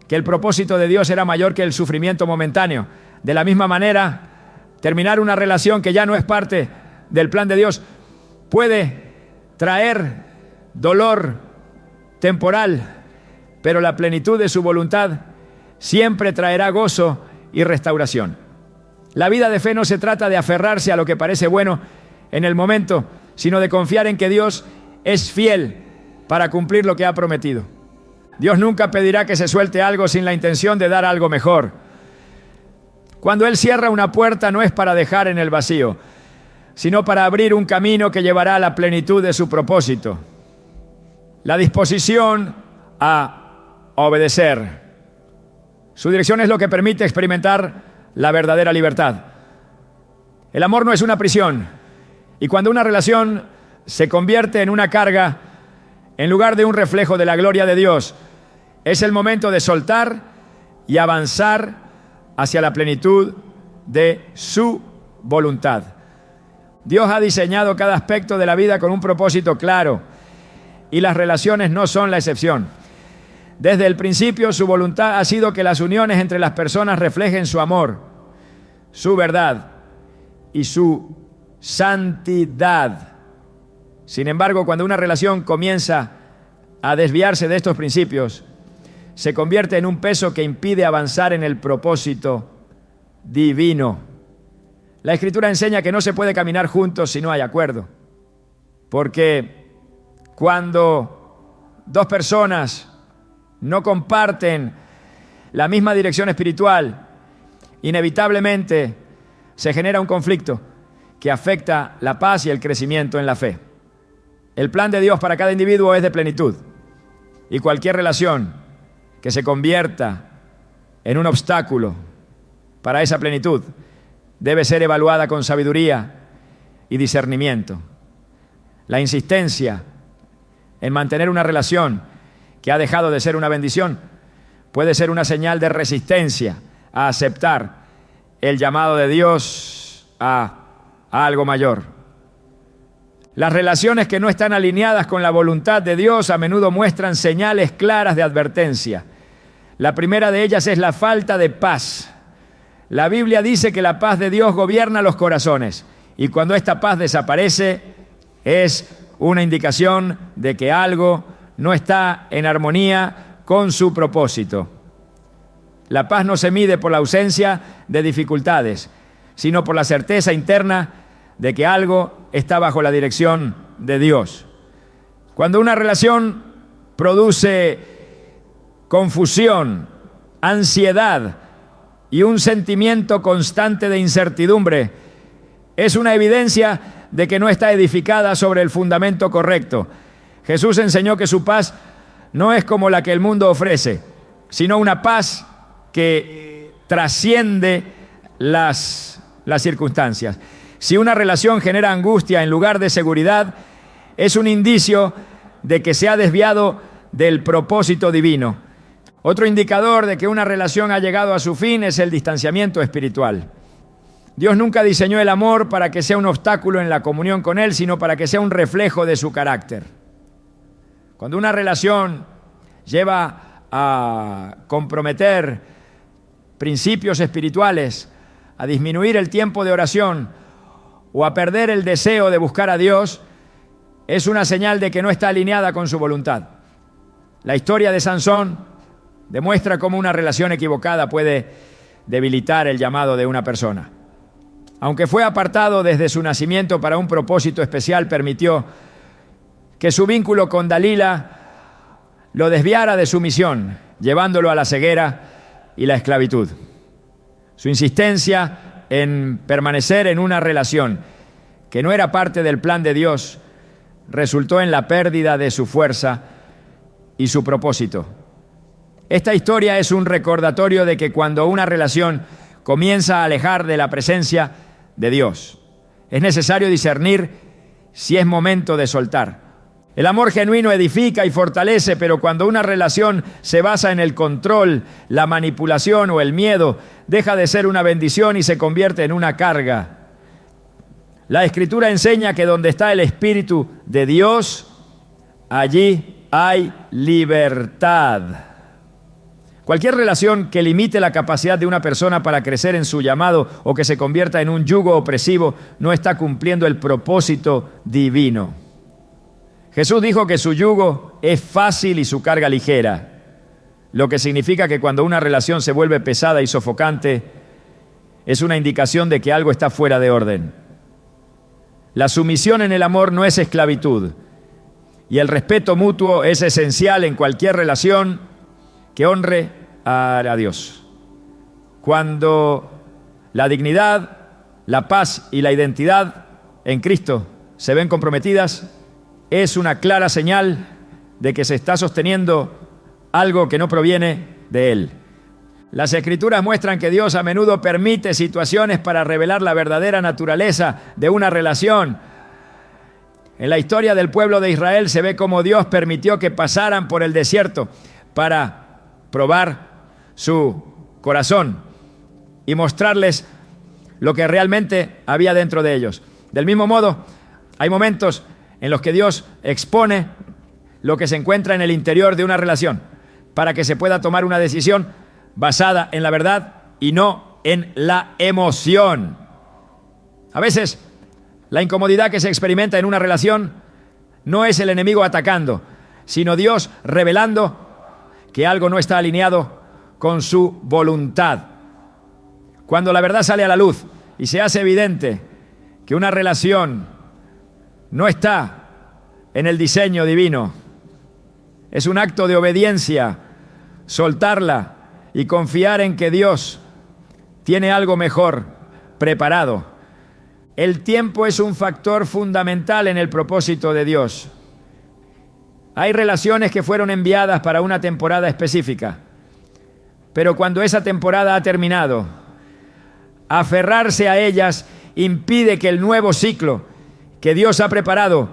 que el propósito de Dios era mayor que el sufrimiento momentáneo. De la misma manera, terminar una relación que ya no es parte del plan de Dios puede traer dolor temporal, pero la plenitud de su voluntad siempre traerá gozo y restauración. La vida de fe no se trata de aferrarse a lo que parece bueno en el momento, sino de confiar en que Dios es fiel para cumplir lo que ha prometido. Dios nunca pedirá que se suelte algo sin la intención de dar algo mejor. Cuando Él cierra una puerta no es para dejar en el vacío, sino para abrir un camino que llevará a la plenitud de su propósito. La disposición a obedecer. Su dirección es lo que permite experimentar la verdadera libertad. El amor no es una prisión, y cuando una relación se convierte en una carga, en lugar de un reflejo de la gloria de Dios, es el momento de soltar y avanzar hacia la plenitud de su voluntad. Dios ha diseñado cada aspecto de la vida con un propósito claro, y las relaciones no son la excepción. Desde el principio, su voluntad ha sido que las uniones entre las personas reflejen su amor, su verdad y su santidad. Sin embargo, cuando una relación comienza a desviarse de estos principios, se convierte en un peso que impide avanzar en el propósito divino. La Escritura enseña que no se puede caminar juntos si no hay acuerdo, porque cuando dos personas no comparten la misma dirección espiritual, inevitablemente se genera un conflicto que afecta la paz y el crecimiento en la fe. El plan de Dios para cada individuo es de plenitud, y cualquier relación que se convierta en un obstáculo para esa plenitud debe ser evaluada con sabiduría y discernimiento. La insistencia en mantener una relación que ha dejado de ser una bendición puede ser una señal de resistencia a aceptar el llamado de Dios a algo mayor. Las relaciones que no están alineadas con la voluntad de Dios a menudo muestran señales claras de advertencia. La primera de ellas es la falta de paz. La Biblia dice que la paz de Dios gobierna los corazones, y cuando esta paz desaparece es una indicación de que algo no está en armonía con su propósito. La paz no se mide por la ausencia de dificultades, sino por la certeza interna de que algo está bajo la dirección de Dios. Cuando una relación produce confusión, ansiedad y un sentimiento constante de incertidumbre, es una evidencia de que no está edificada sobre el fundamento correcto. Jesús enseñó que su paz no es como la que el mundo ofrece, sino una paz que trasciende las circunstancias. Si una relación genera angustia en lugar de seguridad, es un indicio de que se ha desviado del propósito divino. Otro indicador de que una relación ha llegado a su fin es el distanciamiento espiritual. Dios nunca diseñó el amor para que sea un obstáculo en la comunión con Él, sino para que sea un reflejo de su carácter. Cuando una relación lleva a comprometer principios espirituales, a disminuir el tiempo de oración o a perder el deseo de buscar a Dios, es una señal de que no está alineada con su voluntad. La historia de Sansón demuestra cómo una relación equivocada puede debilitar el llamado de una persona. Aunque fue apartado desde su nacimiento para un propósito especial, permitió que su vínculo con Dalila lo desviara de su misión, llevándolo a la ceguera y la esclavitud. Su insistencia en permanecer en una relación que no era parte del plan de Dios resultó en la pérdida de su fuerza y su propósito. Esta historia es un recordatorio de que cuando una relación comienza a alejar de la presencia de Dios, es necesario discernir si es momento de soltar. El amor genuino edifica y fortalece, pero cuando una relación se basa en el control, la manipulación o el miedo, deja de ser una bendición y se convierte en una carga. La Escritura enseña que donde está el Espíritu de Dios, allí hay libertad. Cualquier relación que limite la capacidad de una persona para crecer en su llamado o que se convierta en un yugo opresivo no está cumpliendo el propósito divino. Jesús dijo que su yugo es fácil y su carga ligera, lo que significa que cuando una relación se vuelve pesada y sofocante, es una indicación de que algo está fuera de orden. La sumisión en el amor no es esclavitud, y el respeto mutuo es esencial en cualquier relación que honre a Dios. Cuando la dignidad, la paz y la identidad en Cristo se ven comprometidas, es una clara señal de que se está sosteniendo algo que no proviene de Él. Las Escrituras muestran que Dios a menudo permite situaciones para revelar la verdadera naturaleza de una relación. En la historia del pueblo de Israel se ve cómo Dios permitió que pasaran por el desierto para probar su corazón y mostrarles lo que realmente había dentro de ellos. Del mismo modo, hay momentos en los que Dios expone lo que se encuentra en el interior de una relación para que se pueda tomar una decisión basada en la verdad y no en la emoción. A veces, la incomodidad que se experimenta en una relación no es el enemigo atacando, sino Dios revelando que algo no está alineado con su voluntad. Cuando la verdad sale a la luz y se hace evidente que una relación no está en el diseño divino, es un acto de obediencia soltarla y confiar en que Dios tiene algo mejor preparado. El tiempo es un factor fundamental en el propósito de Dios. Hay relaciones que fueron enviadas para una temporada específica, pero cuando esa temporada ha terminado, aferrarse a ellas impide que el nuevo ciclo que Dios ha preparado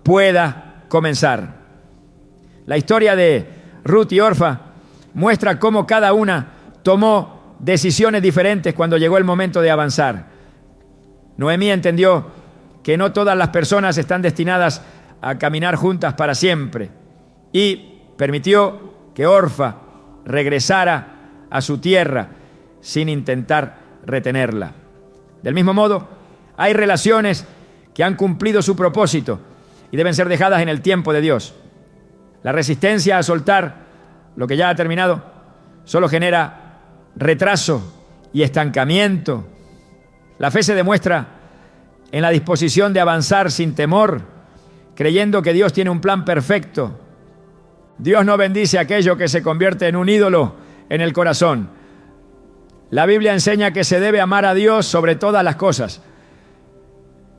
pueda comenzar. La historia de Ruth y Orfa muestra cómo cada una tomó decisiones diferentes cuando llegó el momento de avanzar. Noemí entendió que no todas las personas están destinadas a caminar juntas para siempre y permitió que Orfa regresara a su tierra sin intentar retenerla. Del mismo modo, hay relaciones que han cumplido su propósito y deben ser dejadas en el tiempo de Dios. La resistencia a soltar lo que ya ha terminado solo genera retraso y estancamiento. La fe se demuestra en la disposición de avanzar sin temor, creyendo que Dios tiene un plan perfecto. Dios no bendice aquello que se convierte en un ídolo en el corazón. La Biblia enseña que se debe amar a Dios sobre todas las cosas.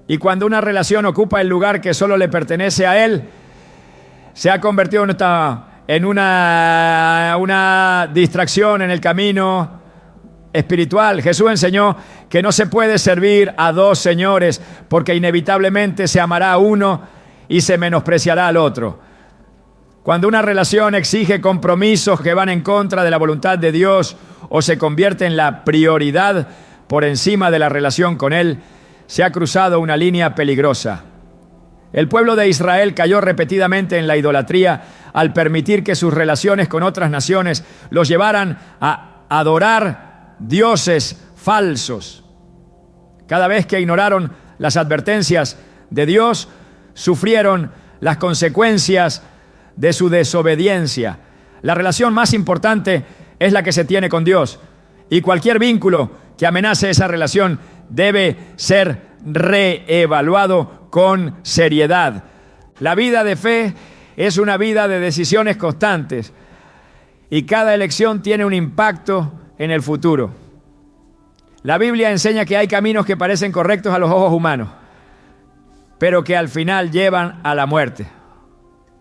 Y cuando una relación ocupa el lugar que solo le pertenece a Él, se ha convertido en una distracción en el camino espiritual. Jesús enseñó que no se puede servir a dos señores porque inevitablemente se amará a uno y se menospreciará al otro. Cuando una relación exige compromisos que van en contra de la voluntad de Dios o se convierte en la prioridad por encima de la relación con Él, se ha cruzado una línea peligrosa. El pueblo de Israel cayó repetidamente en la idolatría al permitir que sus relaciones con otras naciones los llevaran a adorar dioses falsos. Cada vez que ignoraron las advertencias de Dios, sufrieron las consecuencias de su desobediencia. La relación más importante es la que se tiene con Dios, y cualquier vínculo que amenace esa relación debe ser reevaluado con seriedad. La vida de fe es una vida de decisiones constantes y cada elección tiene un impacto en el futuro. La Biblia enseña que hay caminos que parecen correctos a los ojos humanos, pero que al final llevan a la muerte.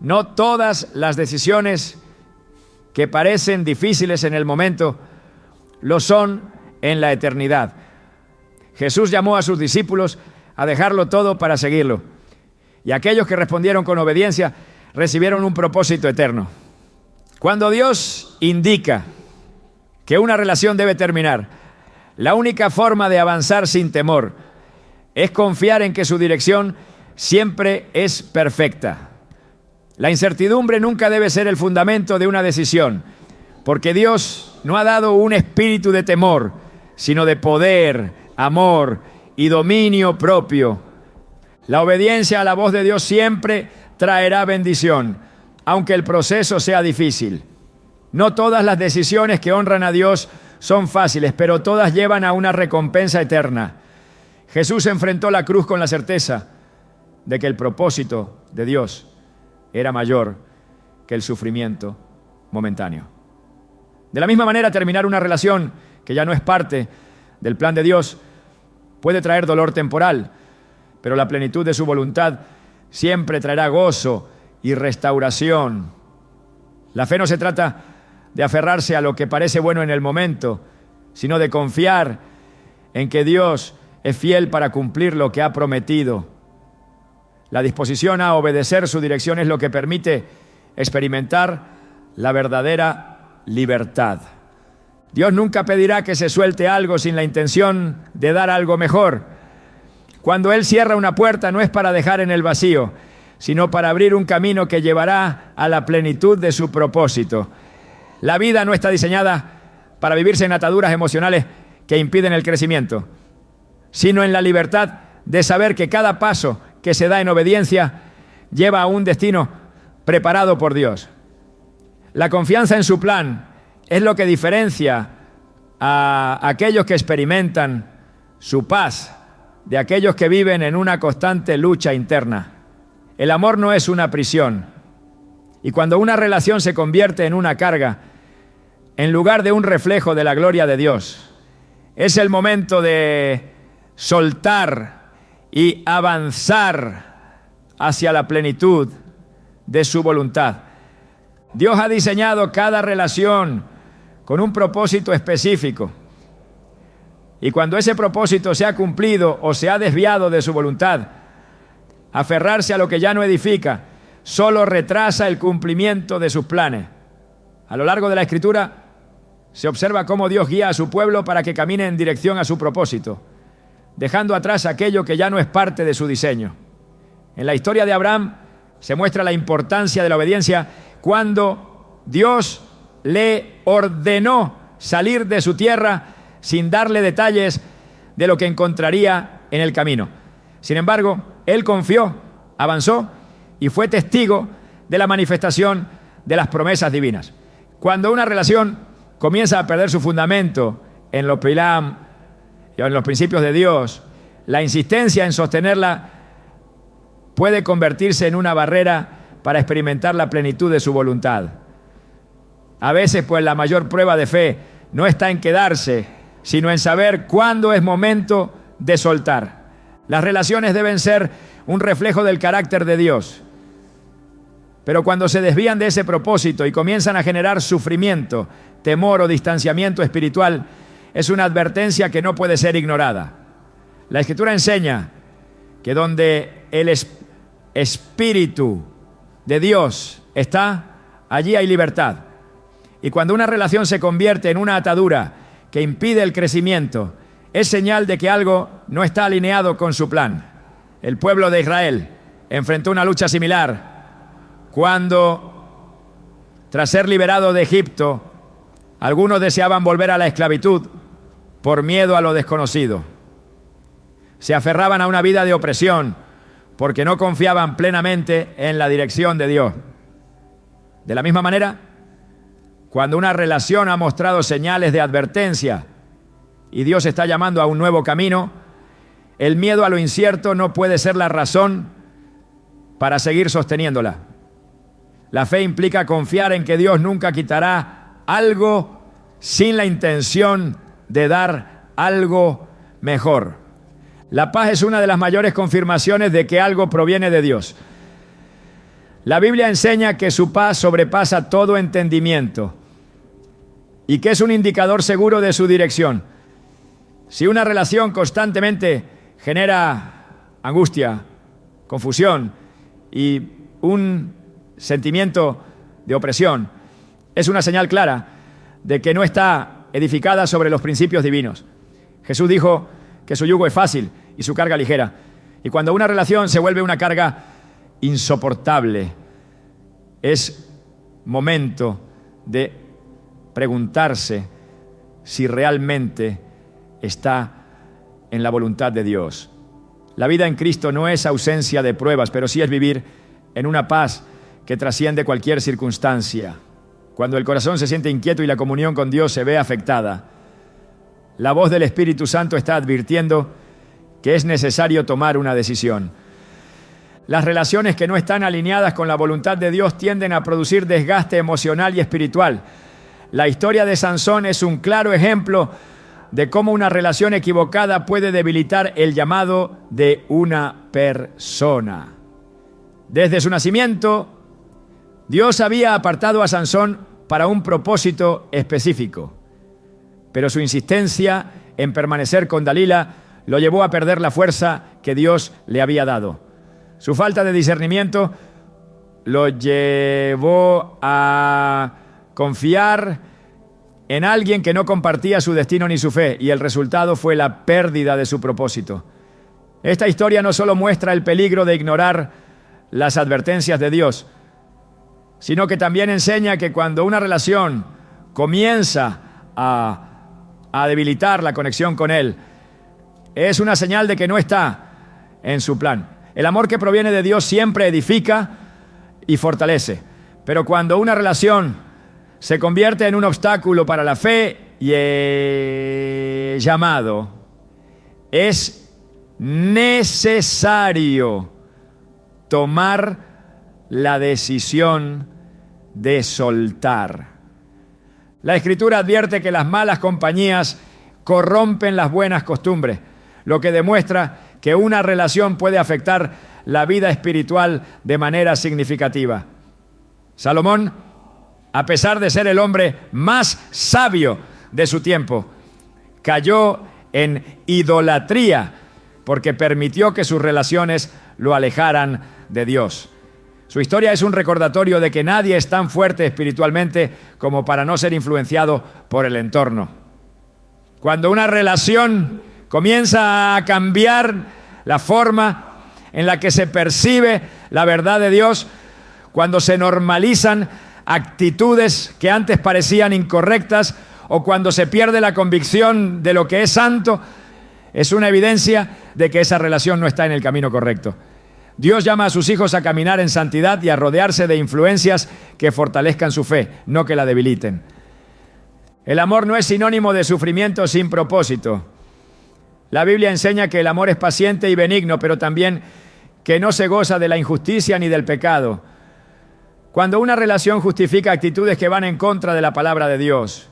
No todas las decisiones que parecen difíciles en el momento lo son en la eternidad. Jesús llamó a sus discípulos a dejarlo todo para seguirlo. Y aquellos que respondieron con obediencia recibieron un propósito eterno. Cuando Dios indica que una relación debe terminar, la única forma de avanzar sin temor es confiar en que su dirección siempre es perfecta. La incertidumbre nunca debe ser el fundamento de una decisión, porque Dios no ha dado un espíritu de temor, sino de poder, amor y dominio propio. La obediencia a la voz de Dios siempre traerá bendición, aunque el proceso sea difícil. No todas las decisiones que honran a Dios son fáciles, pero todas llevan a una recompensa eterna. Jesús enfrentó la cruz con la certeza de que el propósito de Dios era mayor que el sufrimiento momentáneo. De la misma manera, terminar una relación que ya no es parte del plan de Dios puede traer dolor temporal, pero la plenitud de su voluntad siempre traerá gozo y restauración. La fe no se trata de aferrarse a lo que parece bueno en el momento, sino de confiar en que Dios es fiel para cumplir lo que ha prometido. La disposición a obedecer su dirección es lo que permite experimentar la verdadera libertad. Dios nunca pedirá que se suelte algo sin la intención de dar algo mejor. Cuando Él cierra una puerta no es para dejar en el vacío, sino para abrir un camino que llevará a la plenitud de su propósito. La vida no está diseñada para vivirse en ataduras emocionales que impiden el crecimiento, sino en la libertad de saber que cada paso que se da en obediencia lleva a un destino preparado por Dios. La confianza en su plan es lo que diferencia a aquellos que experimentan su paz de aquellos que viven en una constante lucha interna. El amor no es una prisión. Y cuando una relación se convierte en una carga, en lugar de un reflejo de la gloria de Dios, es el momento de soltar y avanzar hacia la plenitud de su voluntad. Dios ha diseñado cada relación con un propósito específico. Y cuando ese propósito se ha cumplido o se ha desviado de su voluntad, aferrarse a lo que ya no edifica solo retrasa el cumplimiento de sus planes. A lo largo de la Escritura se observa cómo Dios guía a su pueblo para que camine en dirección a su propósito, dejando atrás aquello que ya no es parte de su diseño. En la historia de Abraham se muestra la importancia de la obediencia cuando Dios le ordenó salir de su tierra sin darle detalles de lo que encontraría en el camino. Sin embargo, él confió, avanzó y fue testigo de la manifestación de las promesas divinas. Cuando una relación comienza a perder su fundamento en los pilam y en los principios de Dios, la insistencia en sostenerla puede convertirse en una barrera para experimentar la plenitud de su voluntad. A veces, pues, la mayor prueba de fe no está en quedarse, sino en saber cuándo es momento de soltar. Las relaciones deben ser un reflejo del carácter de Dios. Pero cuando se desvían de ese propósito y comienzan a generar sufrimiento, temor o distanciamiento espiritual, es una advertencia que no puede ser ignorada. La Escritura enseña que donde el Espíritu de Dios está, allí hay libertad. Y cuando una relación se convierte en una atadura que impide el crecimiento, es señal de que algo no está alineado con su plan. El pueblo de Israel enfrentó una lucha similar cuando, tras ser liberado de Egipto, algunos deseaban volver a la esclavitud por miedo a lo desconocido. Se aferraban a una vida de opresión porque no confiaban plenamente en la dirección de Dios. De la misma manera, cuando una relación ha mostrado señales de advertencia y Dios está llamando a un nuevo camino, el miedo a lo incierto no puede ser la razón para seguir sosteniéndola. La fe implica confiar en que Dios nunca quitará algo sin la intención de dar algo mejor. La paz es una de las mayores confirmaciones de que algo proviene de Dios. La Biblia enseña que su paz sobrepasa todo entendimiento y que es un indicador seguro de su dirección. Si una relación constantemente genera angustia, confusión y un sentimiento de opresión, es una señal clara de que no está edificada sobre los principios divinos. Jesús dijo que su yugo es fácil y su carga ligera. Y cuando una relación se vuelve una carga insoportable, es momento de preguntarse si realmente está en la voluntad de Dios. La vida en Cristo no es ausencia de pruebas, pero sí es vivir en una paz que trasciende cualquier circunstancia. Cuando el corazón se siente inquieto y la comunión con Dios se ve afectada, la voz del Espíritu Santo está advirtiendo que es necesario tomar una decisión. Las relaciones que no están alineadas con la voluntad de Dios tienden a producir desgaste emocional y espiritual. La historia de Sansón es un claro ejemplo de cómo una relación equivocada puede debilitar el llamado de una persona. Desde su nacimiento, Dios había apartado a Sansón para un propósito específico, pero su insistencia en permanecer con Dalila lo llevó a perder la fuerza que Dios le había dado. Su falta de discernimiento lo llevó a confiar en alguien que no compartía su destino ni su fe, y el resultado fue la pérdida de su propósito. Esta historia no solo muestra el peligro de ignorar las advertencias de Dios, sino que también enseña que cuando una relación comienza a debilitar la conexión con Él, es una señal de que no está en su plan. El amor que proviene de Dios siempre edifica y fortalece, pero cuando una relación se convierte en un obstáculo para la fe y el llamado, es necesario tomar la decisión de soltar. La Escritura advierte que las malas compañías corrompen las buenas costumbres, lo que demuestra que una relación puede afectar la vida espiritual de manera significativa. Salomón, a pesar de ser el hombre más sabio de su tiempo, cayó en idolatría porque permitió que sus relaciones lo alejaran de Dios. Su historia es un recordatorio de que nadie es tan fuerte espiritualmente como para no ser influenciado por el entorno. Cuando una relación comienza a cambiar la forma en la que se percibe la verdad de Dios, cuando se normalizan actitudes que antes parecían incorrectas o cuando se pierde la convicción de lo que es santo, es una evidencia de que esa relación no está en el camino correcto. Dios llama a sus hijos a caminar en santidad y a rodearse de influencias que fortalezcan su fe, no que la debiliten. El amor no es sinónimo de sufrimiento sin propósito. La Biblia enseña que el amor es paciente y benigno, pero también que no se goza de la injusticia ni del pecado. Cuando una relación justifica actitudes que van en contra de la palabra de Dios,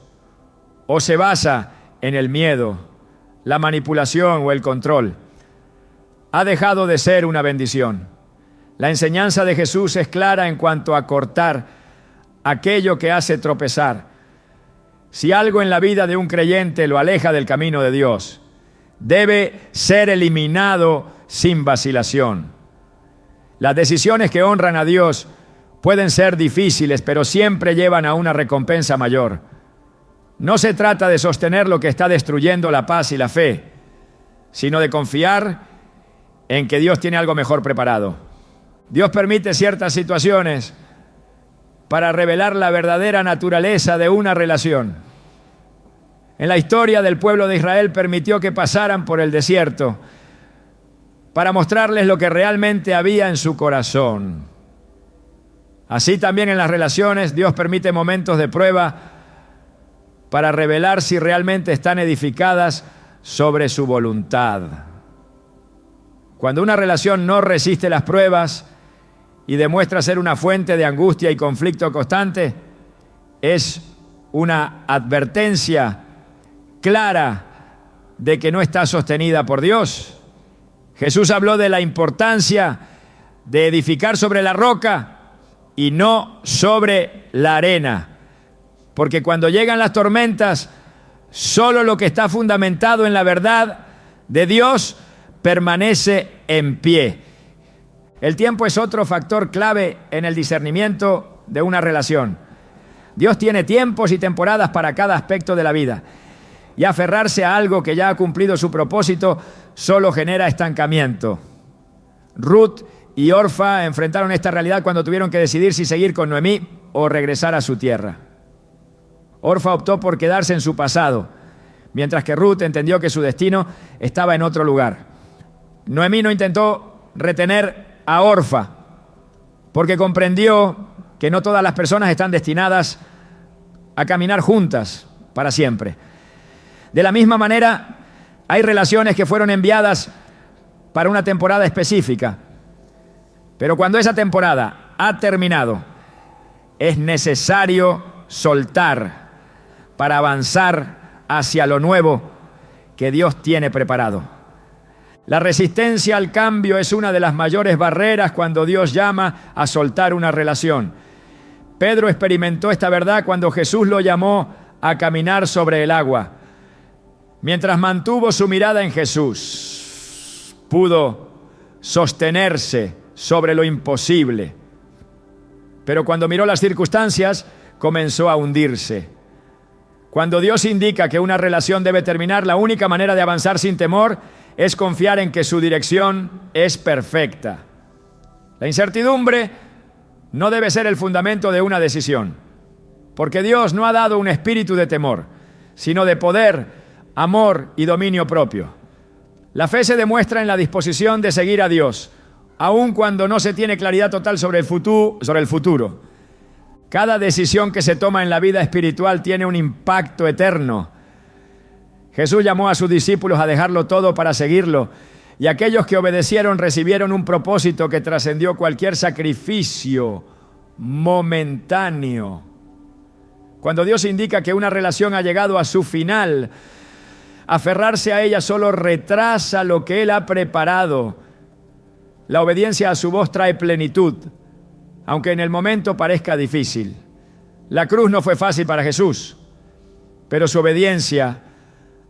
o se basa en el miedo, la manipulación o el control, ha dejado de ser una bendición. La enseñanza de Jesús es clara en cuanto a cortar aquello que hace tropezar. Si algo en la vida de un creyente lo aleja del camino de Dios, debe ser eliminado sin vacilación. Las decisiones que honran a Dios pueden ser difíciles, pero siempre llevan a una recompensa mayor. No se trata de sostener lo que está destruyendo la paz y la fe, sino de confiar en que Dios tiene algo mejor preparado. Dios permite ciertas situaciones para revelar la verdadera naturaleza de una relación. En la historia del pueblo de Israel permitió que pasaran por el desierto para mostrarles lo que realmente había en su corazón. Así también en las relaciones Dios permite momentos de prueba para revelar si realmente están edificadas sobre su voluntad. Cuando una relación no resiste las pruebas y demuestra ser una fuente de angustia y conflicto constante, es una advertencia clara de que no está sostenida por Dios. Jesús habló de la importancia de edificar sobre la roca y no sobre la arena, porque cuando llegan las tormentas, solo lo que está fundamentado en la verdad de Dios permanece en pie. El tiempo es otro factor clave en el discernimiento de una relación. Dios tiene tiempos y temporadas para cada aspecto de la vida, y aferrarse a algo que ya ha cumplido su propósito solo genera estancamiento. Ruth y Orfa enfrentaron esta realidad cuando tuvieron que decidir si seguir con Noemí o regresar a su tierra. Orfa optó por quedarse en su pasado, mientras que Ruth entendió que su destino estaba en otro lugar. Noemí no intentó retener a Orfa, porque comprendió que no todas las personas están destinadas a caminar juntas para siempre. De la misma manera, hay relaciones que fueron enviadas para una temporada específica, pero cuando esa temporada ha terminado, es necesario soltar para avanzar hacia lo nuevo que Dios tiene preparado. La resistencia al cambio es una de las mayores barreras cuando Dios llama a soltar una relación. Pedro experimentó esta verdad cuando Jesús lo llamó a caminar sobre el agua. Mientras mantuvo su mirada en Jesús, pudo sostenerse sobre lo imposible. Pero cuando miró las circunstancias, comenzó a hundirse. Cuando Dios indica que una relación debe terminar, la única manera de avanzar sin temor es confiar en que su dirección es perfecta. La incertidumbre no debe ser el fundamento de una decisión, porque Dios no ha dado un espíritu de temor, sino de poder, amor y dominio propio. La fe se demuestra en la disposición de seguir a Dios, aun cuando no se tiene claridad total sobre el futuro. Cada decisión que se toma en la vida espiritual tiene un impacto eterno. Jesús llamó a sus discípulos a dejarlo todo para seguirlo, y aquellos que obedecieron recibieron un propósito que trascendió cualquier sacrificio momentáneo. Cuando Dios indica que una relación ha llegado a su final, aferrarse a ella solo retrasa lo que Él ha preparado. La obediencia a su voz trae plenitud, aunque en el momento parezca difícil. La cruz no fue fácil para Jesús, pero su obediencia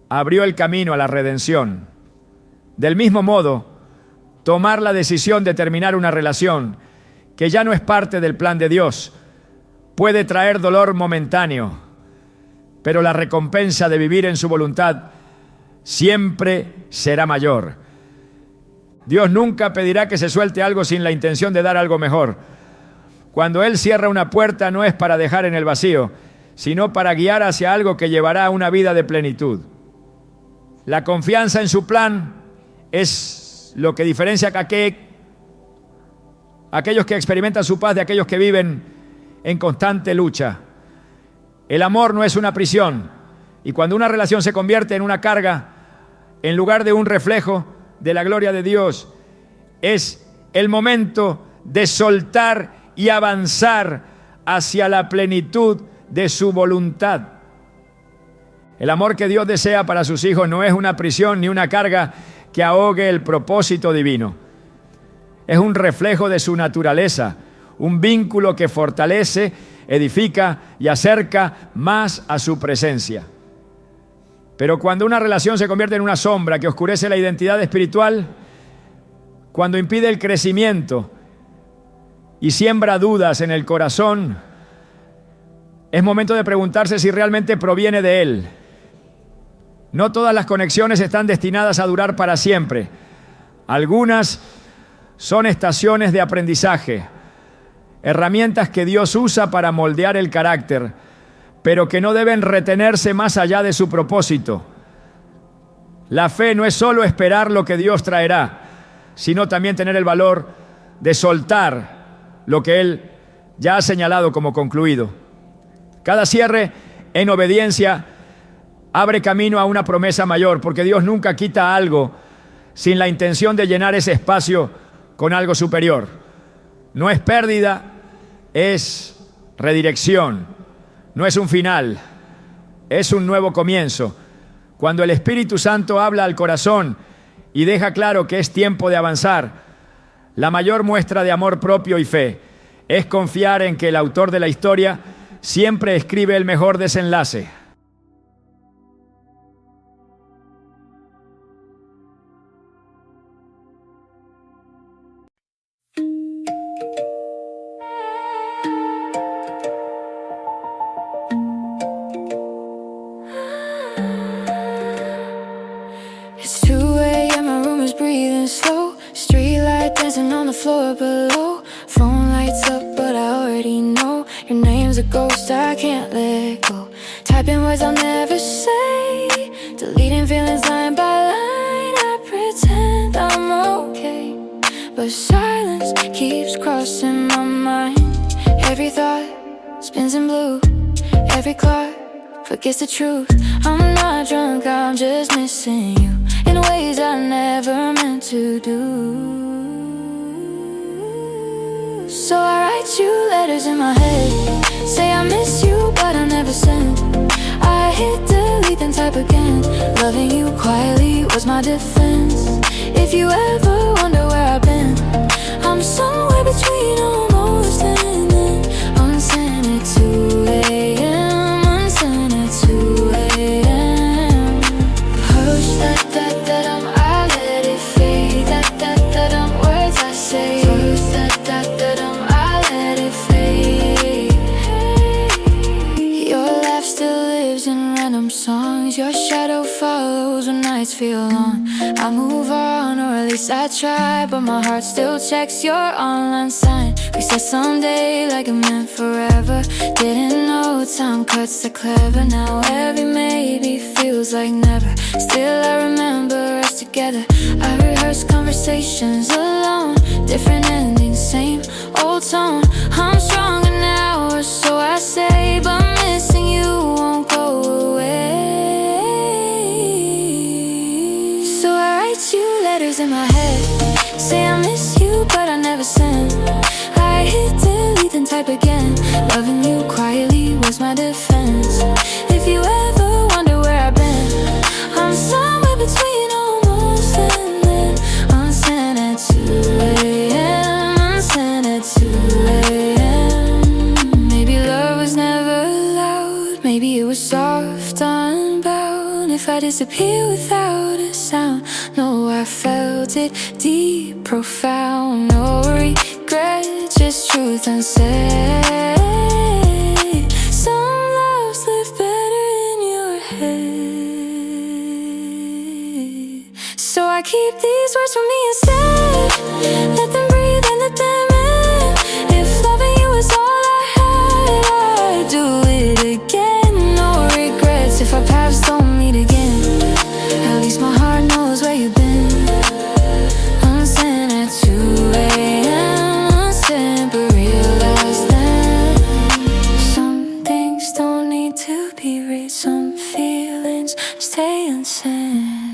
abrió el camino a la redención. Del mismo modo, tomar la decisión de terminar una relación que ya no es parte del plan de Dios puede traer dolor momentáneo, pero la recompensa de vivir en su voluntad siempre será mayor. Dios nunca pedirá que se suelte algo sin la intención de dar algo mejor. Cuando Él cierra una puerta no es para dejar en el vacío, sino para guiar hacia algo que llevará a una vida de plenitud. La confianza en su plan es lo que diferencia a aquellos que experimentan su paz de aquellos que viven en constante lucha. El amor no es una prisión, y cuando una relación se convierte en una carga, en lugar de un reflejo de la gloria de Dios, es el momento de soltar y avanzar hacia la plenitud de su voluntad. El amor que Dios desea para sus hijos no es una prisión ni una carga que ahogue el propósito divino. Es un reflejo de su naturaleza, un vínculo que fortalece, edifica y acerca más a su presencia. Pero cuando una relación se convierte en una sombra que oscurece la identidad espiritual, cuando impide el crecimiento y siembra dudas en el corazón, es momento de preguntarse si realmente proviene de Él. No todas las conexiones están destinadas a durar para siempre. Algunas son estaciones de aprendizaje, herramientas que Dios usa para moldear el carácter, pero que no deben retenerse más allá de su propósito. La fe no es solo esperar lo que Dios traerá, sino también tener el valor de soltar lo que Él ya ha señalado como concluido. Cada cierre en obediencia abre camino a una promesa mayor, porque Dios nunca quita algo sin la intención de llenar ese espacio con algo superior. No es pérdida, es redirección. No es un final, es un nuevo comienzo. Cuando el Espíritu Santo habla al corazón y deja claro que es tiempo de avanzar, la mayor muestra de amor propio y fe es confiar en que el autor de la historia siempre escribe el mejor desenlace. Floor below, phone lights up, but I already know your name's a ghost I can't let go. Typing words I'll never say, deleting feelings line by line. I pretend I'm okay, but silence keeps crossing my mind. Every thought spins in blue, every clock forgets the truth. I'm not drunk, I'm just missing you in ways I never meant to do. So I write you letters in my head, say I miss you but I never send. I hit delete then type again, loving you quietly was my defense. If you ever wonder where I've been, I'm somewhere between almost and then. Unsent at 2 a.m., unsent at 2 a.m. Hush, I let it fade, words I say. Songs, your shadow follows when nights feel long. I move on, or at least I try, but my heart still checks your online sign. We said someday like it meant forever. Didn't know time cuts so clever. Now every maybe feels like never. Still I remember us together. I rehearsed conversations alone, different endings, same old tone. I'm stronger now, we're so I say, but missing you won't go away. So I write you letters in my head, say I miss you, but I never send. I hit delete and type again. Loving you quietly was my defense. If you ever wonder where I've been, I'm somewhere between almost and then. Unsent at 2 a.m. Unsent at 2 a.m. Maybe love was never loud, maybe it was soft, unbound. If I disappear without a sound, no, I felt it deep, profound. No regret, just truth unsaid. Some loves live better in your head. So I keep these words for me instead. Let them breathe and let them in. If loving you is all I had, I'd do it again. No regrets if our paths don't meet again. At least my heart knows where you've been. Unsent at 2 a.m. Unsent, but realize that some things don't need to be read. Some feelings stay unsent.